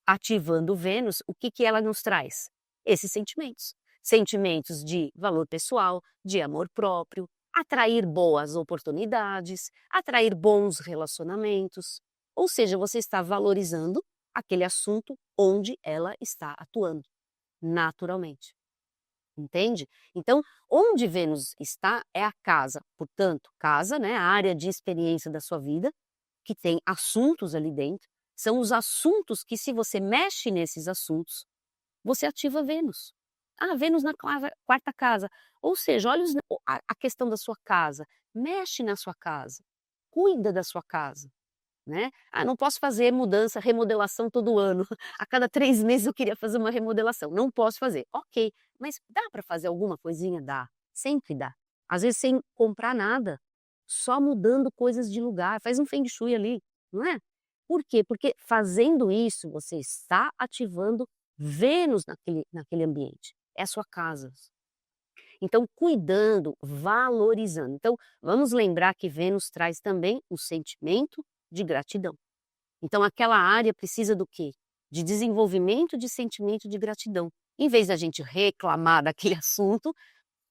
ativando Vênus, o que ela nos traz? Esses sentimentos. sentimentos de valor pessoal, de amor próprio, atrair boas oportunidades, atrair bons relacionamentos. Ou seja, você está valorizando aquele assunto onde ela está atuando, naturalmente. Entende? Então, onde Vênus está é a casa. Portanto, casa, né, a área de experiência da sua vida, que tem assuntos ali dentro. São os assuntos que, se você mexe nesses assuntos, você ativa Vênus. Ah, Vênus na quarta casa. Ou seja, olha a questão da sua casa. Mexe na sua casa. Cuida da sua casa. Né? Ah, não posso fazer mudança, remodelação todo ano. A cada 3 meses eu queria fazer uma remodelação. Não posso fazer. Ok, mas dá para fazer alguma coisinha? Dá. Sempre dá. Às vezes sem comprar nada. Só mudando coisas de lugar. Faz um feng shui ali, não é? Por quê? Porque fazendo isso, você está ativando Vênus naquele ambiente. É a sua casa. Então, cuidando, valorizando. Então, vamos lembrar que Vênus traz também o sentimento de gratidão. Então, aquela área precisa do quê? De desenvolvimento de sentimento de gratidão. Em vez da gente reclamar daquele assunto,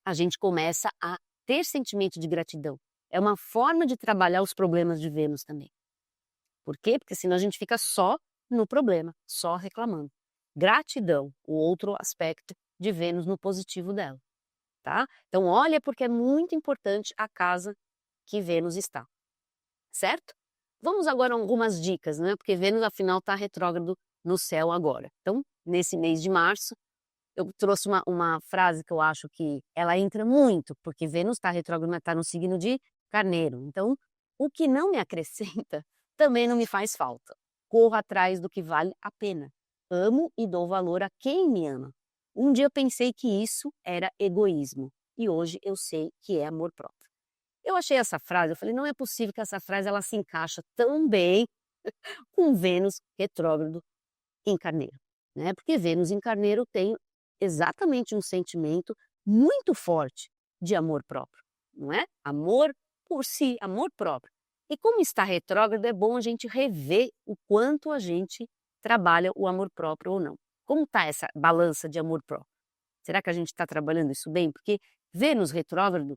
a gente começa a ter sentimento de gratidão. É uma forma de trabalhar os problemas de Vênus também. Por quê? Porque senão a gente fica só no problema, só reclamando. Gratidão, o outro aspecto de Vênus no positivo dela. Tá? Então, olha, porque é muito importante a casa que Vênus está. Certo? Vamos agora a algumas dicas, né? Porque Vênus, afinal, está retrógrado no céu agora. Então, nesse mês de março, eu trouxe uma frase que eu acho que ela entra muito, porque Vênus está retrógrado, mas está no signo de Carneiro. Então, o que não me acrescenta também não me faz falta. Corro atrás do que vale a pena. Amo e dou valor a quem me ama. Um dia eu pensei que isso era egoísmo e hoje eu sei que é amor próprio. Eu achei essa frase, eu falei, não é possível que essa frase ela se encaixa tão bem com Vênus retrógrado em Carneiro, né? Porque Vênus em Carneiro tem exatamente um sentimento muito forte de amor próprio, não é? Amor por si, amor próprio. E como está retrógrado, é bom a gente rever o quanto a gente trabalha o amor próprio ou não. Como está essa balança de amor próprio? Será que a gente está trabalhando isso bem? Porque Vênus retrógrado,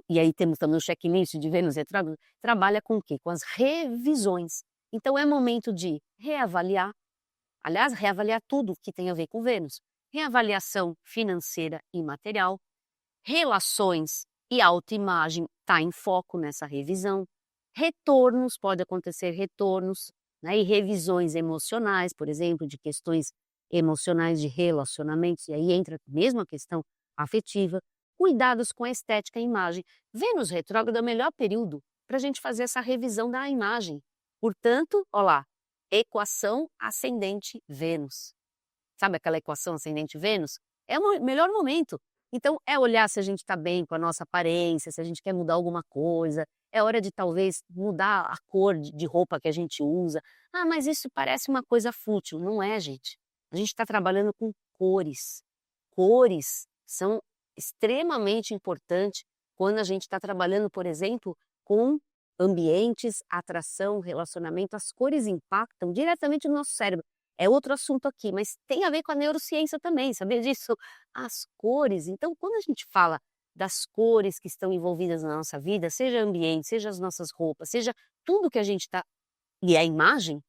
e aí temos também o checklist de Vênus retrógrado, trabalha com o quê? Com as revisões. Então é momento de reavaliar, aliás, reavaliar tudo que tem a ver com Vênus. Reavaliação financeira e material, relações e autoimagem está em foco nessa revisão. Retornos, pode acontecer retornos, né? E revisões emocionais, por exemplo, de questões emocionais de relacionamentos, e aí entra mesmo a questão afetiva. Cuidados com a estética e imagem. Vênus retrógrado é o melhor período para a gente fazer essa revisão da imagem. Portanto, olha lá, equação ascendente Vênus. Sabe aquela equação ascendente Vênus? É o melhor momento. Então, é olhar se a gente está bem com a nossa aparência, se a gente quer mudar alguma coisa. É hora de talvez mudar a cor de roupa que a gente usa. Ah, mas isso parece uma coisa fútil. Não é, gente. A gente está trabalhando com cores. Cores são extremamente importantes quando a gente está trabalhando, por exemplo, com ambientes, atração, relacionamento. As cores impactam diretamente no nosso cérebro. É outro assunto aqui, mas tem a ver com a neurociência também, sabia disso? As cores. Então, quando a gente fala das cores que estão envolvidas na nossa vida, seja ambiente, seja as nossas roupas, seja tudo que a gente está, e a imagem,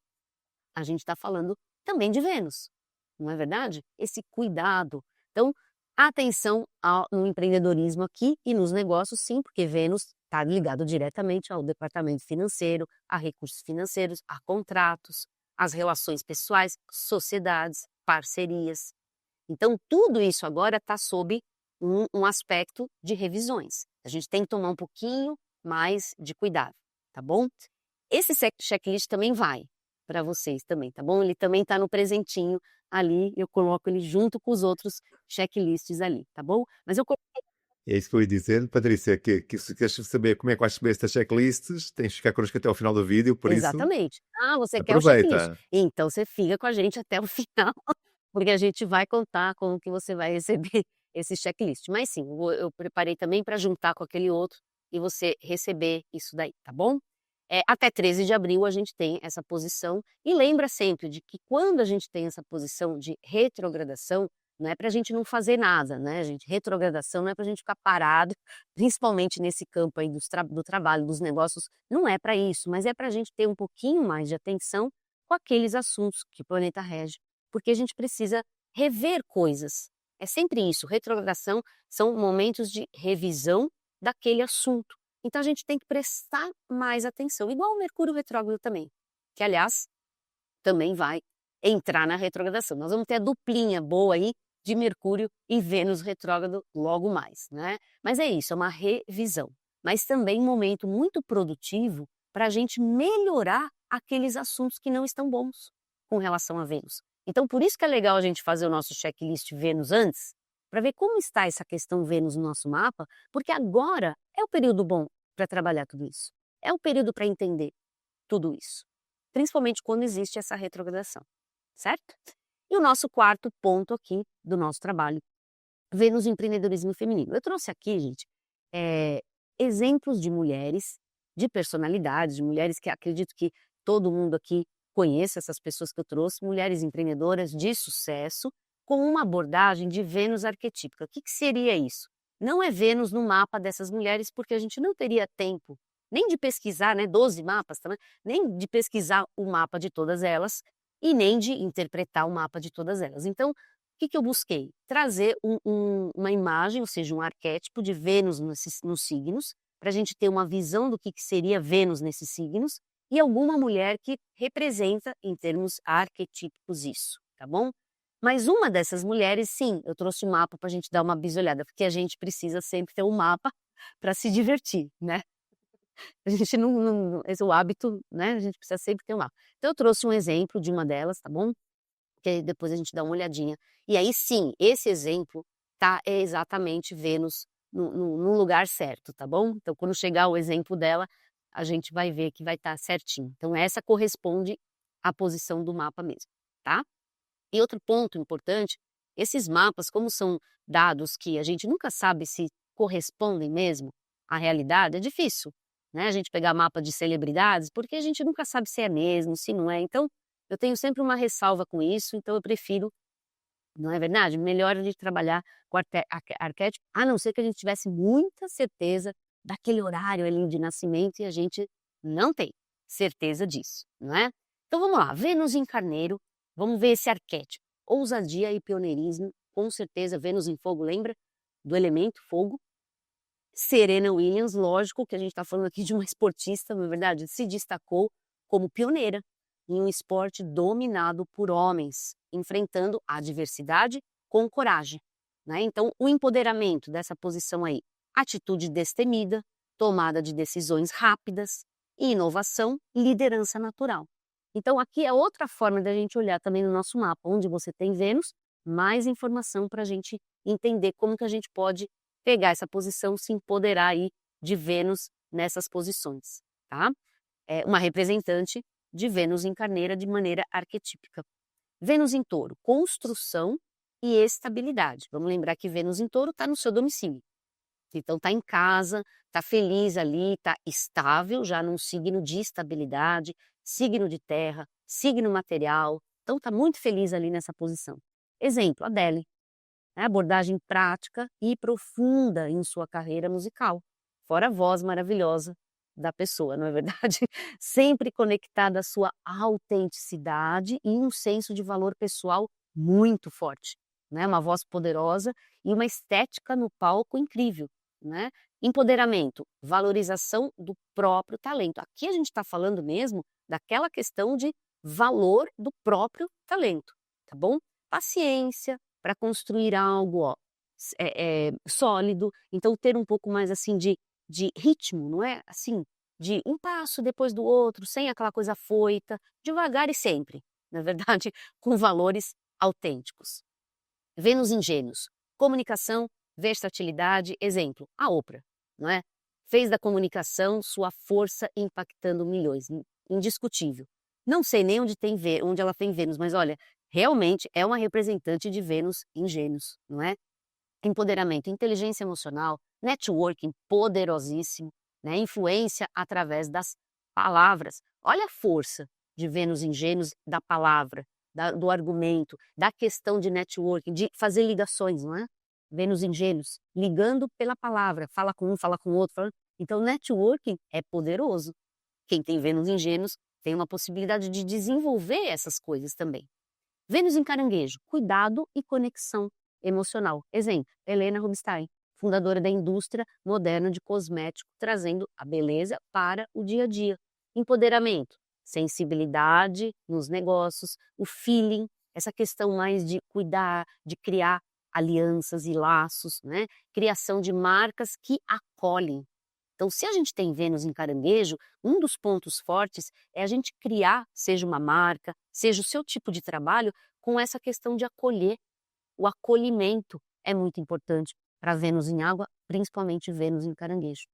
a gente está falando também de Vênus, não é verdade? Esse cuidado. Então, atenção no empreendedorismo aqui e nos negócios, sim, porque Vênus está ligado diretamente ao departamento financeiro, a recursos financeiros, a contratos, as relações pessoais, sociedades, parcerias. Então, tudo isso agora está sob um aspecto de revisões. A gente tem que tomar um pouquinho mais de cuidado, tá bom? Esse checklist também vai para vocês também, tá bom? Ele também está no presentinho ali, eu coloco ele junto com os outros checklists ali, tá bom? Mas eu coloquei. É isso que eu ia dizer, Patrícia, que se queres saber como é que vais saber estas checklists, tens de ficar connosco até ao final do vídeo, por Exatamente. Ah, você quer o aproveita. checklist? Então você fica com a gente até o final, porque a gente vai contar como que você vai receber esse checklist. Mas sim, eu preparei também para juntar com aquele outro e você receber isso daí, tá bom? Até 13 de abril a gente tem essa posição e lembra sempre de que quando a gente tem essa posição de retrogradação, não é para a gente não fazer nada, né, gente? Retrogradação não é para a gente ficar parado, principalmente nesse campo aí do trabalho, dos negócios, não é para isso, mas é para a gente ter um pouquinho mais de atenção com aqueles assuntos que o planeta rege, porque a gente precisa rever coisas. É sempre isso, retrogradação são momentos de revisão daquele assunto. Então a gente tem que prestar mais atenção, igual o Mercúrio retrógrado também, que aliás também vai entrar na retrogradação. Nós vamos ter a duplinha boa aí de Mercúrio e Vênus retrógrado logo mais, né? Mas é isso, é uma revisão. Mas também um momento muito produtivo para a gente melhorar aqueles assuntos que não estão bons com relação a Vênus. Então, por isso que é legal a gente fazer o nosso checklist Vênus antes, para ver como está essa questão Vênus no nosso mapa, porque agora é o período bom para trabalhar tudo isso. É o período para entender tudo isso, principalmente quando existe essa retrogradação, certo? E o nosso quarto ponto aqui do nosso trabalho, Vênus em empreendedorismo feminino. Eu trouxe aqui, gente, exemplos de mulheres, de personalidades, de mulheres que acredito que todo mundo aqui conheça essas pessoas que eu trouxe, mulheres empreendedoras de sucesso, com uma abordagem de Vênus arquetípica. O que seria isso? Não é Vênus no mapa dessas mulheres, porque a gente não teria tempo nem de pesquisar, né, 12 mapas também, nem de pesquisar o mapa de todas elas e nem de interpretar o mapa de todas elas. Então, o que eu busquei? Trazer uma imagem, ou seja, um arquétipo de Vênus nos signos, para a gente ter uma visão do que seria Vênus nesses signos, e alguma mulher que representa, em termos arquetípicos, isso, tá bom? Mas uma dessas mulheres, sim, eu trouxe um mapa para a gente dar uma bisolhada, porque a gente precisa sempre ter um mapa para se divertir, né? A gente esse é o hábito, né? A gente precisa sempre ter um mapa. Então eu trouxe um exemplo de uma delas, tá bom? Que aí depois a gente dá uma olhadinha. E aí sim, esse exemplo é exatamente Vênus no lugar certo, tá bom? Então quando chegar o exemplo dela, a gente vai ver que vai estar certinho. Então essa corresponde à posição do mapa mesmo, tá? E outro ponto importante, esses mapas, como são dados que a gente nunca sabe se correspondem mesmo à realidade, é difícil, né? A gente pegar mapa de celebridades, porque a gente nunca sabe se é mesmo, se não é. Então, eu tenho sempre uma ressalva com isso, então eu prefiro, não é verdade? Melhor a gente trabalhar com arquétipo, a não ser que a gente tivesse muita certeza daquele horário ali de nascimento e a gente não tem certeza disso, não é? Então vamos lá, Vênus em Carneiro, vamos ver esse arquétipo. Ousadia e pioneirismo, com certeza, Vênus em Fogo, lembra? Do elemento fogo. Serena Williams, lógico que a gente está falando aqui de uma esportista, na verdade, se destacou como pioneira em um esporte dominado por homens, enfrentando a adversidade com coragem, né? Então, o empoderamento dessa posição aí, atitude destemida, tomada de decisões rápidas, inovação, liderança natural. Então, aqui é outra forma da gente olhar também no nosso mapa, onde você tem Vênus, mais informação para a gente entender como que a gente pode pegar essa posição, se empoderar aí de Vênus nessas posições, tá? É uma representante de Vênus em Carneiro de maneira arquetípica. Vênus em Touro, construção e estabilidade. Vamos lembrar que Vênus em Touro está no seu domicílio. Então está em casa, está feliz ali, está estável, já num signo de estabilidade, signo de terra, signo material. Então está muito feliz ali nessa posição. Exemplo, Adele. Abordagem prática e profunda em sua carreira musical, fora a voz maravilhosa da pessoa, não é verdade? Sempre conectada à sua autenticidade e um senso de valor pessoal muito forte, né? Uma voz poderosa e uma estética no palco incrível, né? Empoderamento, valorização do próprio talento. Aqui a gente está falando mesmo daquela questão de valor do próprio talento, tá bom? Paciência, para construir algo sólido, então ter um pouco mais assim de ritmo, não é? Assim, de um passo depois do outro, sem aquela coisa afoita, devagar e sempre, na verdade, com valores autênticos. Vênus em Gêmeos, comunicação, versatilidade, exemplo, a Oprah, não é? Fez da comunicação sua força impactando milhões, indiscutível. Não sei nem onde ela tem Vênus, mas olha, realmente é uma representante de Vênus em Gêmeos, não é? Empoderamento, inteligência emocional, networking poderosíssimo, né? Influência através das palavras. Olha a força de Vênus em Gêmeos da palavra, do argumento, da questão de networking, de fazer ligações, não é? Vênus em Gêmeos, ligando pela palavra, fala com um, fala com o outro. Então, networking é poderoso. Quem tem Vênus em Gêmeos tem uma possibilidade de desenvolver essas coisas também. Vênus em Caranguejo, cuidado e conexão emocional. Exemplo, Helena Rubinstein, fundadora da indústria moderna de cosmético, trazendo a beleza para o dia a dia. Empoderamento, sensibilidade nos negócios, o feeling, essa questão mais de cuidar, de criar alianças e laços, né? Criação de marcas que acolhem. Então, se a gente tem Vênus em Caranguejo, um dos pontos fortes é a gente criar, seja uma marca, seja o seu tipo de trabalho, com essa questão de acolher. O acolhimento é muito importante para Vênus em Água, principalmente Vênus em Caranguejo.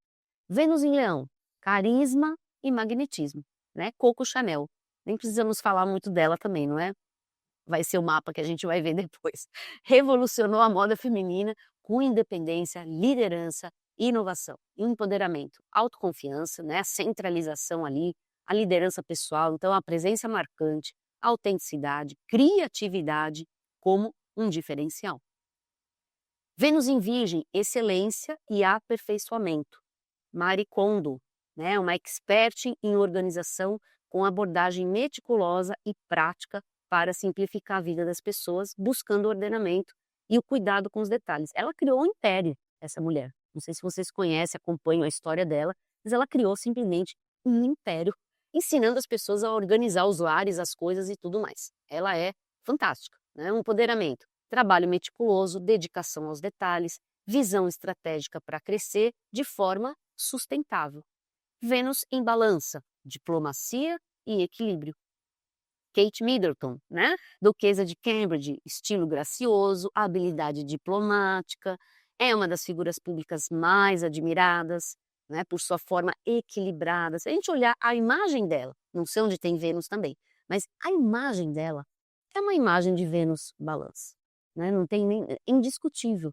Vênus em Leão, carisma e magnetismo, né? Coco Chanel. Nem precisamos falar muito dela também, não é? Vai ser o mapa que a gente vai ver depois. Revolucionou a moda feminina com independência, liderança, inovação, empoderamento, autoconfiança, né? A centralização ali, a liderança pessoal, então a presença marcante, autenticidade, criatividade como um diferencial. Vênus em Virgem, excelência e aperfeiçoamento. Marie Kondo, né? Uma expert em organização com abordagem meticulosa e prática para simplificar a vida das pessoas, buscando ordenamento e o cuidado com os detalhes. Ela criou um império, essa mulher. Não sei se vocês conhecem, acompanham a história dela, mas ela criou simplesmente um império, ensinando as pessoas a organizar os lares, as coisas e tudo mais. Ela é fantástica, né? Um empoderamento, trabalho meticuloso, dedicação aos detalhes, visão estratégica para crescer de forma sustentável. Vênus em Balança, diplomacia e equilíbrio. Kate Middleton, né? Duquesa de Cambridge, estilo gracioso, habilidade diplomática, é uma das figuras públicas mais admiradas, né? Por sua forma equilibrada. Se a gente olhar a imagem dela, não sei onde tem Vênus também, mas a imagem dela é uma imagem de Vênus balança, né? Não tem nem, é indiscutível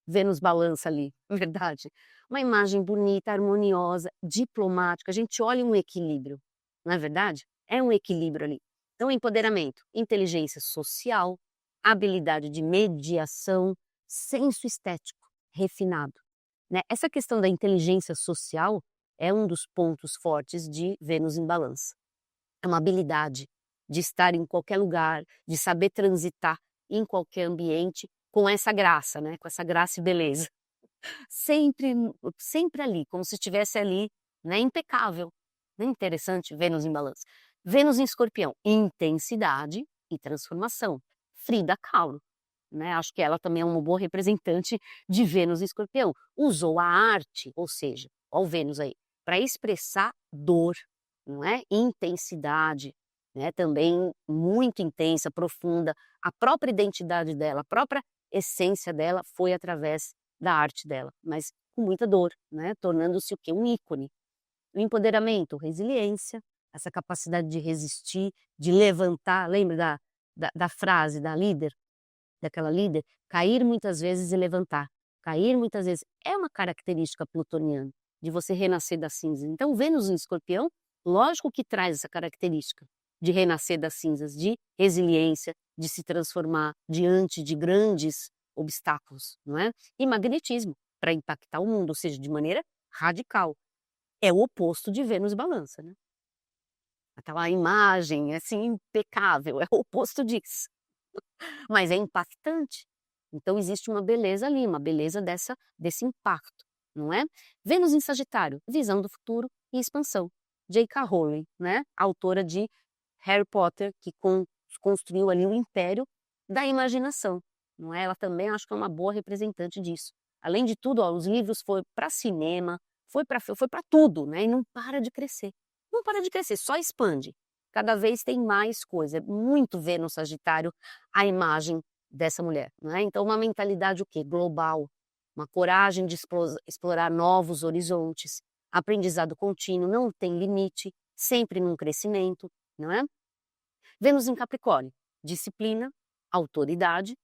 Vênus balança ali, verdade. Uma imagem bonita, harmoniosa, diplomática. A gente olha um equilíbrio, não é verdade? É um equilíbrio ali. Então, empoderamento, inteligência social, habilidade de mediação, senso estético refinado, né? Essa questão da inteligência social é um dos pontos fortes de Vênus em Balança. É uma habilidade de estar em qualquer lugar, de saber transitar em qualquer ambiente com essa graça, né? Com essa graça e beleza. Sempre, sempre ali, como se estivesse ali, né? Impecável. Não é interessante Vênus em Balança? Vênus em Escorpião, intensidade e transformação. Frida Kahlo, né? Acho que ela também é uma boa representante de Vênus em Escorpião. Usou a arte, ou seja, ó o Vênus aí, para expressar dor, não é? Intensidade, né? Também muito intensa, profunda. A própria identidade dela, a própria essência dela foi através da arte dela, mas com muita dor, né? Tornando-se o quê? Um ícone. O empoderamento, resiliência, essa capacidade de resistir, de levantar. Lembra da frase da líder, daquela líder? Cair muitas vezes e levantar. Cair muitas vezes é uma característica plutoniana, de você renascer das cinzas. Então, Vênus em Escorpião, lógico que traz essa característica de renascer das cinzas, de resiliência, de se transformar diante de grandes obstáculos, não é? E magnetismo, para impactar o mundo, ou seja, de maneira radical. É o oposto de Vênus Balança, né? Aquela imagem, assim, impecável, é o oposto disso. Mas é impactante. Então existe uma beleza ali, uma beleza desse impacto, não é? Vênus em Sagitário, visão do futuro e expansão. J.K. Rowling, né? Autora de Harry Potter, que construiu ali o império da imaginação, não é? Ela também acho que é uma boa representante disso. Além de tudo, ó, os livros foram para cinema, foi para tudo, né? E não para de crescer. Não para de crescer, só expande. Cada vez tem mais coisa. É muito ver no Sagitário a imagem dessa mulher, né? Então, uma mentalidade o quê? Global, uma coragem de explorar novos horizontes, aprendizado contínuo, não tem limite, sempre num crescimento, não é? Vênus em Capricórnio, disciplina, autoridade.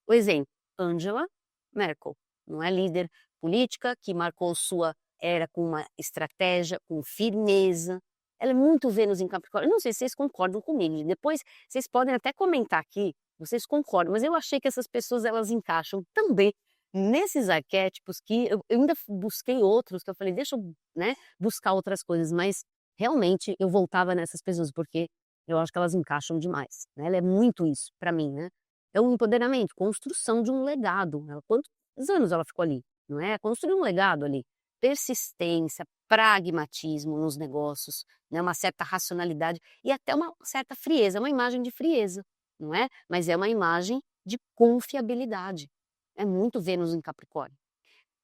O exemplo, Angela Merkel, não é? Líder política que marcou sua era com uma estratégia, com firmeza, ela é muito Vênus em Capricórnio. Eu não sei se vocês concordam comigo, depois vocês podem até comentar aqui, vocês concordam, mas eu achei que essas pessoas elas encaixam também nesses arquétipos que eu ainda busquei outros, que eu falei, deixa eu, né, buscar outras coisas, mas realmente eu voltava nessas pessoas, porque eu acho que elas encaixam demais, né? Ela é muito isso para mim, né? É um empoderamento, construção de um legado. Quantos anos ela ficou ali, não é? Construir um legado ali. Persistência, pragmatismo nos negócios, né? Uma certa racionalidade e até uma certa frieza, uma imagem de frieza, não é? Mas é uma imagem de confiabilidade. É muito Vênus em Capricórnio.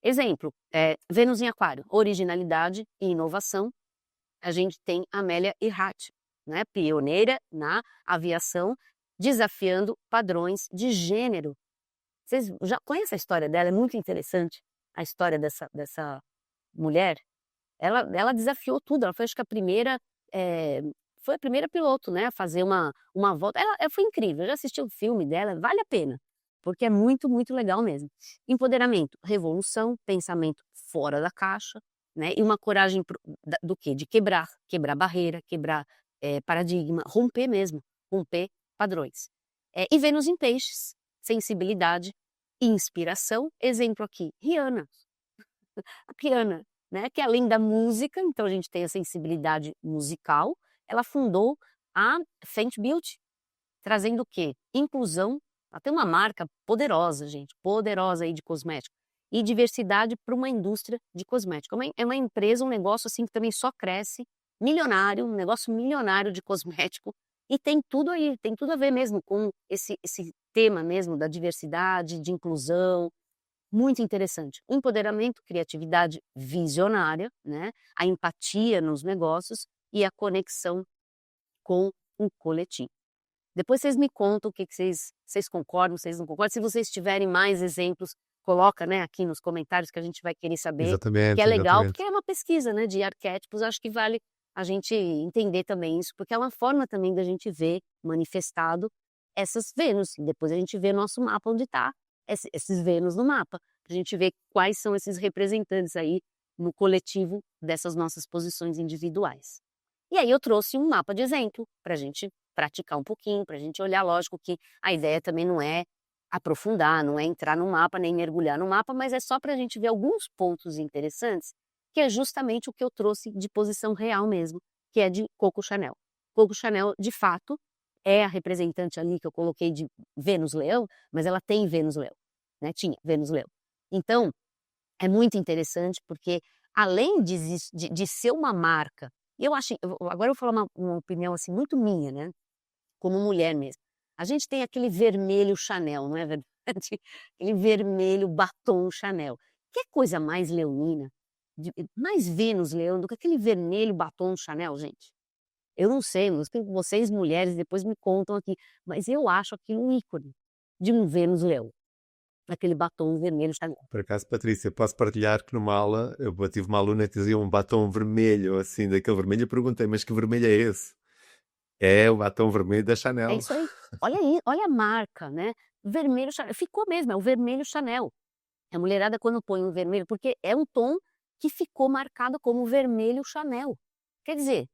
Exemplo, Vênus em Aquário, originalidade e inovação. A gente tem Amélia Earhart, né? Pioneira na aviação, desafiando padrões de gênero. Vocês já conhecem a história dela? É muito interessante a história dessa mulher. Ela desafiou tudo, ela foi acho que foi a primeira piloto, né, a fazer uma volta. Ela foi incrível, eu já assisti o filme dela, vale a pena, porque é muito, muito legal mesmo. Empoderamento, revolução, pensamento fora da caixa, né, e uma coragem do quê? De quebrar barreira, quebrar paradigma, romper mesmo, romper padrões. E Vênus em Peixes, sensibilidade, inspiração, exemplo aqui, Rihanna. A Rihanna, né, que além da música, então a gente tem a sensibilidade musical, ela fundou a Fenty Beauty, trazendo o quê? Inclusão, ela tem uma marca poderosa, gente, poderosa aí de cosmético, e diversidade para uma indústria de cosmético. É uma empresa, um negócio assim que também só cresce, milionário, um negócio milionário de cosmético, e tem tudo aí, tem tudo a ver mesmo com esse tema mesmo da diversidade, de inclusão, muito interessante. O empoderamento, criatividade visionária, né? A empatia nos negócios e a conexão com o coletivo. Depois vocês me contam o que vocês concordam, vocês não concordam. Se vocês tiverem mais exemplos, coloca, né, aqui nos comentários que a gente vai querer saber, que é Exatamente, legal, porque exatamente. é uma pesquisa, né, de arquétipos, acho que vale a gente entender também isso, porque é uma forma também da gente ver manifestado essas Vênus, e depois a gente vê nosso mapa onde está esses Vênus no mapa, a gente ver quais são esses representantes aí no coletivo dessas nossas posições individuais. E aí eu trouxe um mapa de exemplo para a gente praticar um pouquinho, para a gente olhar. Lógico que a ideia também não é aprofundar, não é entrar no mapa nem mergulhar no mapa, mas é só para a gente ver alguns pontos interessantes, que é justamente o que eu trouxe de posição real mesmo, que é de Coco Chanel. Coco Chanel, de fato, é a representante ali que eu coloquei de Vênus-Leão, mas ela tem Vênus-Leão, né? Tinha Vênus-Leão. Então, é muito interessante porque, além de ser uma marca, e eu acho, agora eu vou falar uma opinião assim muito minha, né? Como mulher mesmo. A gente tem aquele vermelho Chanel, não é verdade? Aquele vermelho batom Chanel. Que coisa mais leonina, mais Vênus Leão do que aquele vermelho batom Chanel, gente? Eu não sei, vocês mulheres depois me contam aqui, mas eu acho aquilo um ícone de um Vênus Leão, aquele batom vermelho Chanel. Por acaso, Patrícia, posso partilhar que numa aula eu tive uma aluna que dizia um batom vermelho, assim, daquele vermelho. Eu perguntei, mas que vermelho é esse? É o batom vermelho da É Chanel. isso aí. Olha aí, olha a marca, né? Vermelho Chanel. Ficou mesmo, é o vermelho Chanel. A mulherada quando põe um vermelho, porque é um tom que ficou marcado como vermelho Chanel. Quer dizer,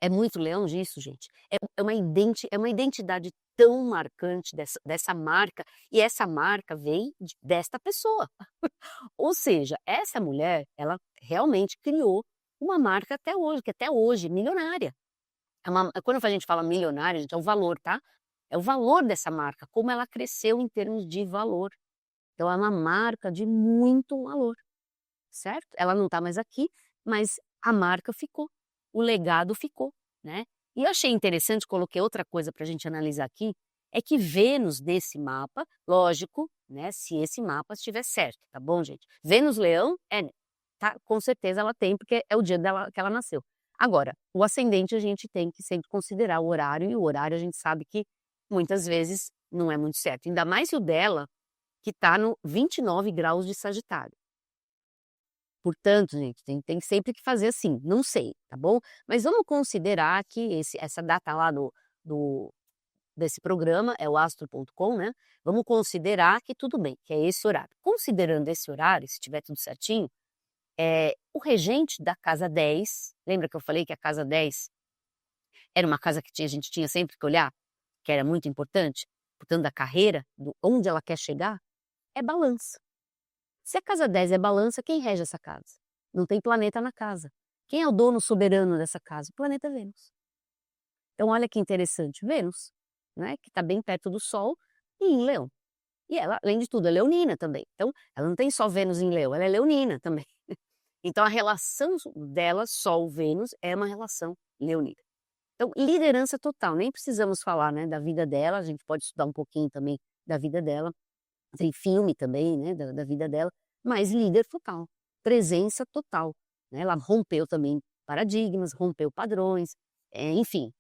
é muito leão disso, gente. É uma identidade tão marcante dessa marca, e essa marca veio desta pessoa. Ou seja, essa mulher, ela realmente criou uma marca até hoje, que até hoje é milionária. Quando a gente fala milionária, gente, é o valor, tá? É o valor dessa marca, como ela cresceu em termos de valor. Então, é uma marca de muito valor, certo? Ela não está mais aqui, mas a marca ficou, o legado ficou, né? E eu achei interessante, coloquei outra coisa para a gente analisar aqui, é que Vênus nesse mapa, lógico, né? Se esse mapa estiver certo, tá bom, gente? Vênus Leão, tá, com certeza ela tem, porque é o dia dela que ela nasceu. Agora, o ascendente a gente tem que sempre considerar o horário, e o horário a gente sabe que muitas vezes não é muito certo. Ainda mais o dela, que está no 29 graus de Sagitário. Portanto, gente, tem sempre que fazer assim, não sei, tá bom? Mas vamos considerar que essa data lá desse programa é o astro.com, né? Vamos considerar que tudo bem, que é esse horário. Considerando esse horário, se tiver tudo certinho, O regente da casa 10, lembra que eu falei que a casa 10 era uma casa que a gente tinha sempre que olhar, que era muito importante, portanto, da carreira, onde ela quer chegar, é balança. Se a casa 10 é balança, quem rege essa casa? Não tem planeta na casa. Quem é o dono soberano dessa casa? O planeta Vênus. Então, olha que interessante, Vênus, né, que está bem perto do Sol e em Leão. E ela, além de tudo, é leonina também. Então, ela não tem só Vênus em Leão, ela é leonina também. Então, a relação dela, Sol-Vênus, é uma relação leonina. Então, liderança total, nem precisamos falar, né, da vida dela, a gente pode estudar um pouquinho também da vida dela, tem filme também, né, da vida dela, mas líder total, presença total, né, ela rompeu também paradigmas, rompeu padrões, enfim.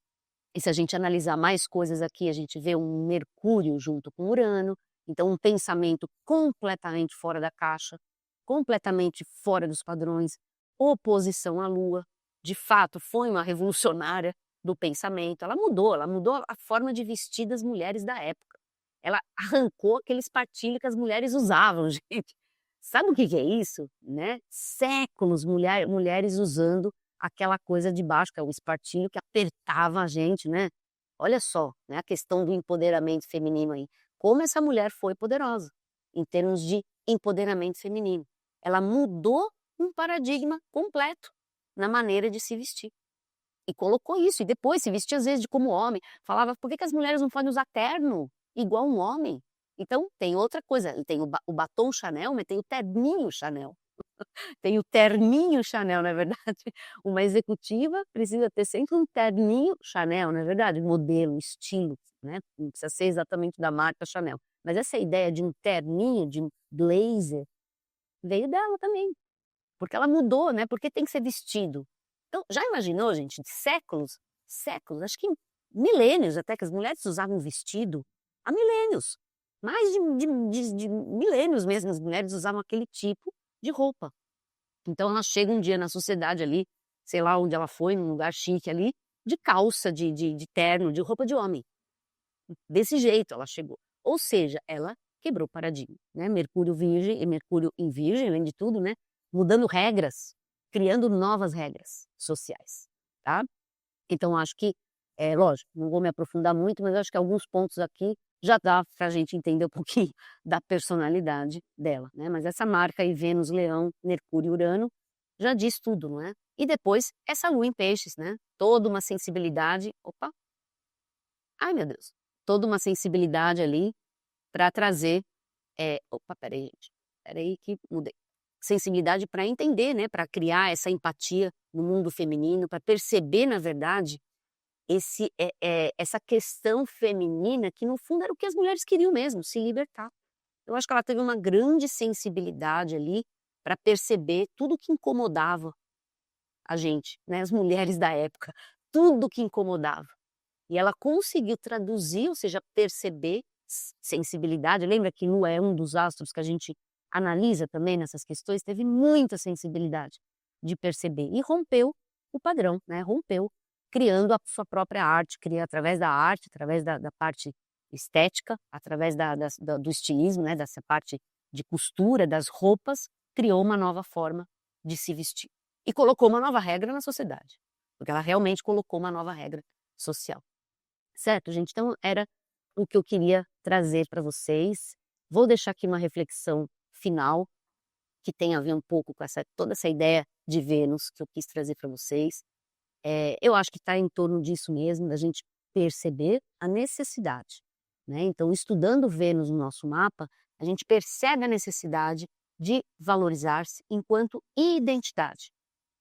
E se a gente analisar mais coisas aqui, a gente vê um Mercúrio junto com Urano, então um pensamento completamente fora da caixa, completamente fora dos padrões, oposição à Lua, de fato foi uma revolucionária do pensamento, ela mudou a forma de vestir das mulheres da época. Ela arrancou aquele espartilho que as mulheres usavam, gente. Sabe o que é isso? Né? Séculos mulheres usando aquela coisa de baixo, que é o espartilho que apertava a gente, né? Olha só, né, a questão do empoderamento feminino aí. Como essa mulher foi poderosa em termos de empoderamento feminino. Ela mudou um paradigma completo na maneira de se vestir. E colocou isso, e depois se vestia às vezes de como homem. Falava, por que as mulheres não podem usar terno igual um homem? Então tem outra coisa, tem o batom Chanel, mas tem o terninho Chanel. Tem o terninho Chanel, não é verdade? Uma executiva precisa ter sempre um terninho Chanel, não é verdade? Modelo, estilo, né? Não precisa ser exatamente da marca Chanel. Mas essa ideia de um terninho, de um blazer, veio dela também. Porque ela mudou, né? Porque tem que ser vestido. Então, já imaginou, gente, de séculos, acho que milênios até, que as mulheres usavam vestido? Há milênios. Mais de milênios mesmo, as mulheres usavam aquele tipo de roupa. Então ela chega um dia na sociedade ali, sei lá onde ela foi, num lugar chique ali, de calça, de terno, de roupa de homem. Desse jeito ela chegou. Ou seja, ela quebrou o paradigma, né? Mercúrio virgem e Mercúrio em virgem, além de tudo, né? Mudando regras, criando novas regras sociais, tá? Então acho que, lógico, não vou me aprofundar muito, mas acho que alguns pontos aqui já dá para a gente entender um pouquinho da personalidade dela, né? Mas essa marca aí, Vênus, Leão, Mercúrio, Urano, já diz tudo, não é? E depois essa Lua em Peixes, né? Toda uma sensibilidade, opa, ai meu Deus, toda uma sensibilidade ali para trazer, opa, peraí gente, peraí que mudei. Sensibilidade para entender, né? Para criar essa empatia no mundo feminino, para perceber, na verdade, essa questão feminina que no fundo era o que as mulheres queriam mesmo, se libertar. Eu acho que ela teve uma grande sensibilidade ali para perceber tudo que incomodava a gente, né, as mulheres da época, tudo que incomodava. E ela conseguiu traduzir, ou seja, perceber sensibilidade. Lembra que Lua é um dos astros que a gente analisa também nessas questões? Teve muita sensibilidade de perceber e rompeu o padrão, né? Rompeu, criando a sua própria arte, cria através da arte, através da parte estética, através do estilismo, né? Dessa parte de costura das roupas, criou uma nova forma de se vestir. E colocou uma nova regra na sociedade, porque ela realmente colocou uma nova regra social. Certo, gente? Então era o que eu queria trazer para vocês. Vou deixar aqui uma reflexão final, que tem a ver um pouco com toda essa ideia de Vênus que eu quis trazer para vocês. Eu acho que está em torno disso mesmo, da gente perceber a necessidade, né? Então, estudando Vênus no nosso mapa, a gente percebe a necessidade de valorizar-se enquanto identidade,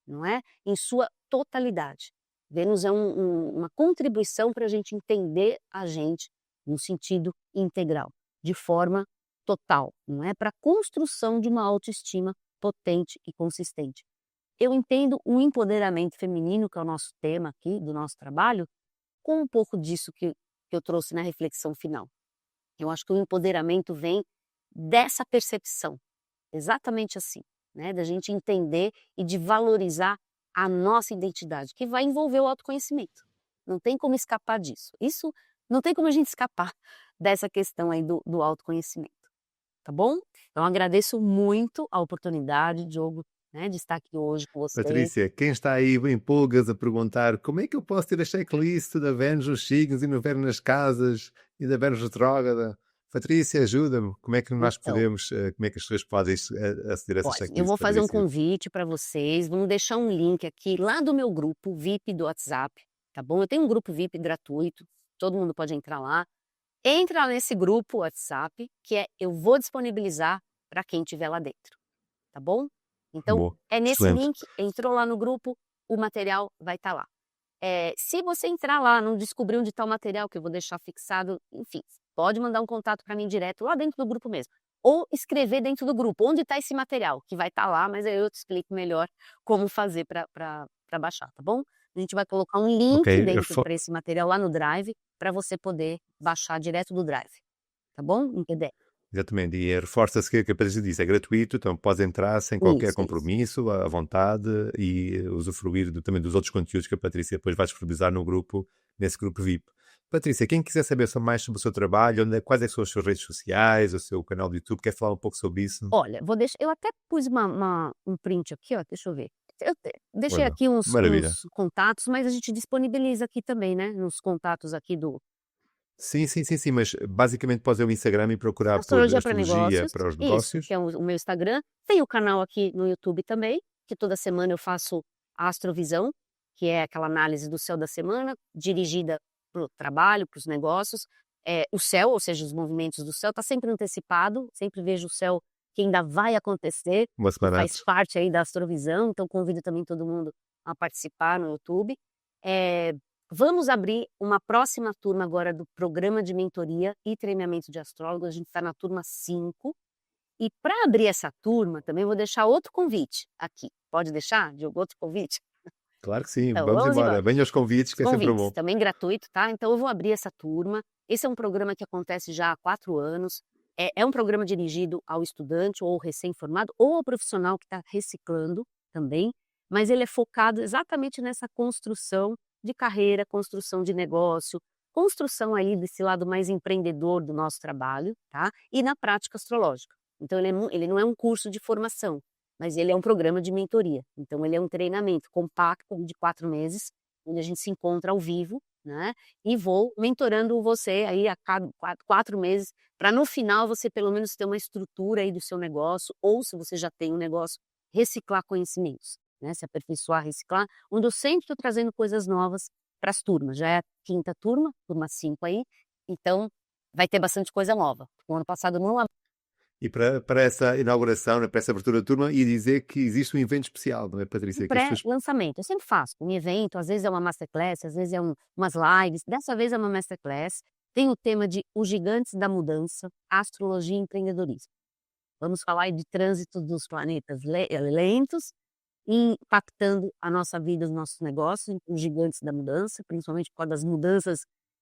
não é? Em sua totalidade. Vênus é uma contribuição para a gente entender a gente no sentido integral, de forma total, não é? Para a construção de uma autoestima potente e consistente. Eu entendo o empoderamento feminino, que é o nosso tema aqui do nosso trabalho, com um pouco disso que eu trouxe na reflexão final. Eu acho que o empoderamento vem dessa percepção, exatamente assim, né? Da gente entender e de valorizar a nossa identidade, que vai envolver o autoconhecimento. Não tem como escapar disso. Isso não tem como a gente escapar dessa questão aí do autoconhecimento, tá bom? Então agradeço muito a oportunidade, Diogo, né, de estar aqui hoje com vocês. Patrícia, quem está aí em pulgas a perguntar como é que eu posso ter a checklist da Vênus nos signos e no Vênus nas casas e da Vênus retrógrada? Patrícia, ajuda-me. Como é que nós Então, podemos, como é que as pessoas podem aceder a essa olha, eu checklist, vou fazer um Patrícia? convite para vocês, vamos deixar um link aqui lá do meu grupo VIP do WhatsApp, tá bom? Eu tenho um grupo VIP gratuito, todo mundo pode entrar lá. Entra nesse grupo WhatsApp, que eu vou disponibilizar para quem estiver lá dentro, tá bom? Então, Boa, é nesse excelente. link, entrou lá no grupo, o material vai estar lá. Se você entrar lá, não descobrir onde está o material, que eu vou deixar fixado, enfim, pode mandar um contato para mim direto lá dentro do grupo mesmo. Ou escrever dentro do grupo, onde está esse material, que vai estar lá, mas aí eu te explico melhor como fazer para baixar, tá bom? A gente vai colocar um Ok, link dentro para esse material lá no Drive, para você poder baixar direto do Drive, tá bom? Em PDF. exatamente, e reforça-se que a Patrícia disse, é gratuito, então podes entrar sem qualquer Isso. compromisso, à vontade, e usufruir também dos outros conteúdos que a Patrícia depois vai disponibilizar no grupo, nesse grupo VIP. Patrícia, quem quiser saber mais sobre o seu trabalho, quais é que são as suas redes sociais, o seu canal do YouTube, quer falar um pouco sobre isso? Olha, eu até pus um print aqui, ó, deixa eu ver. Deixei Olha, aqui uns maravilha. contatos, mas a gente disponibiliza aqui também, né, nos contatos aqui do Sim, mas basicamente podes ir ao Instagram e procurar por Astrologia para astrologia Negócios, para os isso, negócios. que é o meu Instagram. Tem o canal aqui no YouTube também, que toda semana eu faço a Astrovisão, que é aquela análise do céu da semana, dirigida para o trabalho, para os negócios. O céu, ou seja, os movimentos do céu, está sempre antecipado, sempre vejo o céu que ainda vai acontecer, Uma que semana faz antes. parte aí da Astrovisão, então convido também todo mundo a participar no YouTube. Vamos abrir uma próxima turma agora do programa de mentoria e treinamento de astrólogos. A gente está na turma 5. E para abrir essa turma, também vou deixar outro convite aqui. Pode deixar, Diogo, outro convite? Claro que sim, Então, vamos vamos embora. embora. Venha aos convites, Os que é sempre convites, bom. também gratuito, tá? Então eu vou abrir essa turma. Esse é um programa que acontece já há 4 anos. É um programa dirigido ao estudante ou recém-formado ou ao profissional que está reciclando também, mas ele é focado exatamente nessa construção de carreira, construção de negócio, construção aí desse lado mais empreendedor do nosso trabalho, tá? E na prática astrológica. Então ele não é um curso de formação, mas ele é um programa de mentoria. Então ele é um treinamento compacto de 4 meses, onde a gente se encontra ao vivo, né? E vou mentorando você aí a cada 4 meses, para no final você pelo menos ter uma estrutura aí do seu negócio, ou se você já tem um negócio, reciclar conhecimentos, né? Se aperfeiçoar, reciclar, onde eu sempre estou trazendo coisas novas para as turmas. Já é a 5ª turma, turma 5 aí, então vai ter bastante coisa nova. O ano passado não. E para essa inauguração, para essa abertura de turma, e dizer que existe um evento especial, não é, Patrícia? Que as pessoas... Pré-lançamento, eu sempre faço um evento, às vezes é uma masterclass, às vezes é umas lives, dessa vez é uma masterclass, tem o tema de Os Gigantes da Mudança, Astrologia e Empreendedorismo. Vamos falar aí de trânsito dos planetas lentos, impactando a nossa vida, os nossos negócios, os gigantes da mudança, principalmente por causa das mudanças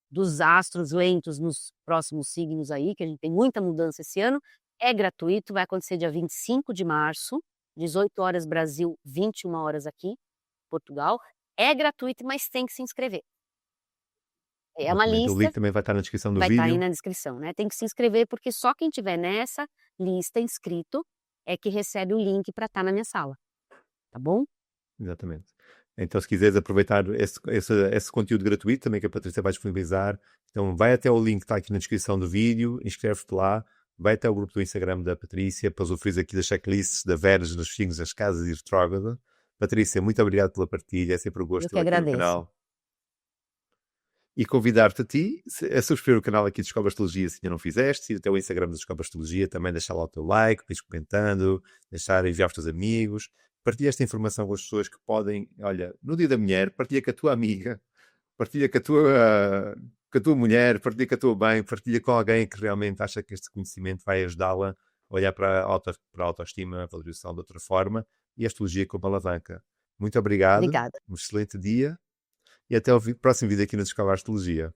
dos astros lentos nos próximos signos aí, que a gente tem muita mudança esse ano. É gratuito, vai acontecer dia 25 de março, 18 horas Brasil, 21 horas aqui, Portugal. É gratuito, mas tem que se inscrever. É uma Exatamente. O lista, link também vai estar na descrição do vai estar aí vídeo. na descrição, né? Tem que se inscrever, porque só quem tiver nessa lista inscrito é que recebe o link para estar na minha sala, tá bom? Exatamente. Então, se quiseres aproveitar esse conteúdo gratuito também que a Patrícia vai disponibilizar, então vai até o link que está aqui na descrição do vídeo, inscreve-te lá, vai até o grupo do Instagram da Patrícia, para usufruir aqui das checklists da Vênus, dos signos, das casas e retrógrada. Patrícia, muito obrigado pela partilha, é sempre um gosto Eu que tê-la aqui no agradeço. canal. E convidar-te a ti a subscrever o canal aqui de Descobre Astrologia se ainda não fizeste, ir até o Instagram da Descobre Astrologia, também deixar lá o teu like, ir comentando, enviar aos teus amigos, partilha esta informação com as pessoas que podem, olha, no Dia da Mulher, partilha com a tua amiga, partilha com a tua mulher, partilha com a tua mãe, partilha com alguém que realmente acha que este conhecimento vai ajudá-la a olhar para a autoestima, a valorização de outra forma e a astrologia como alavanca. Muito obrigado, Obrigada. um excelente dia e até o próximo vídeo aqui no Descobre Astrologia.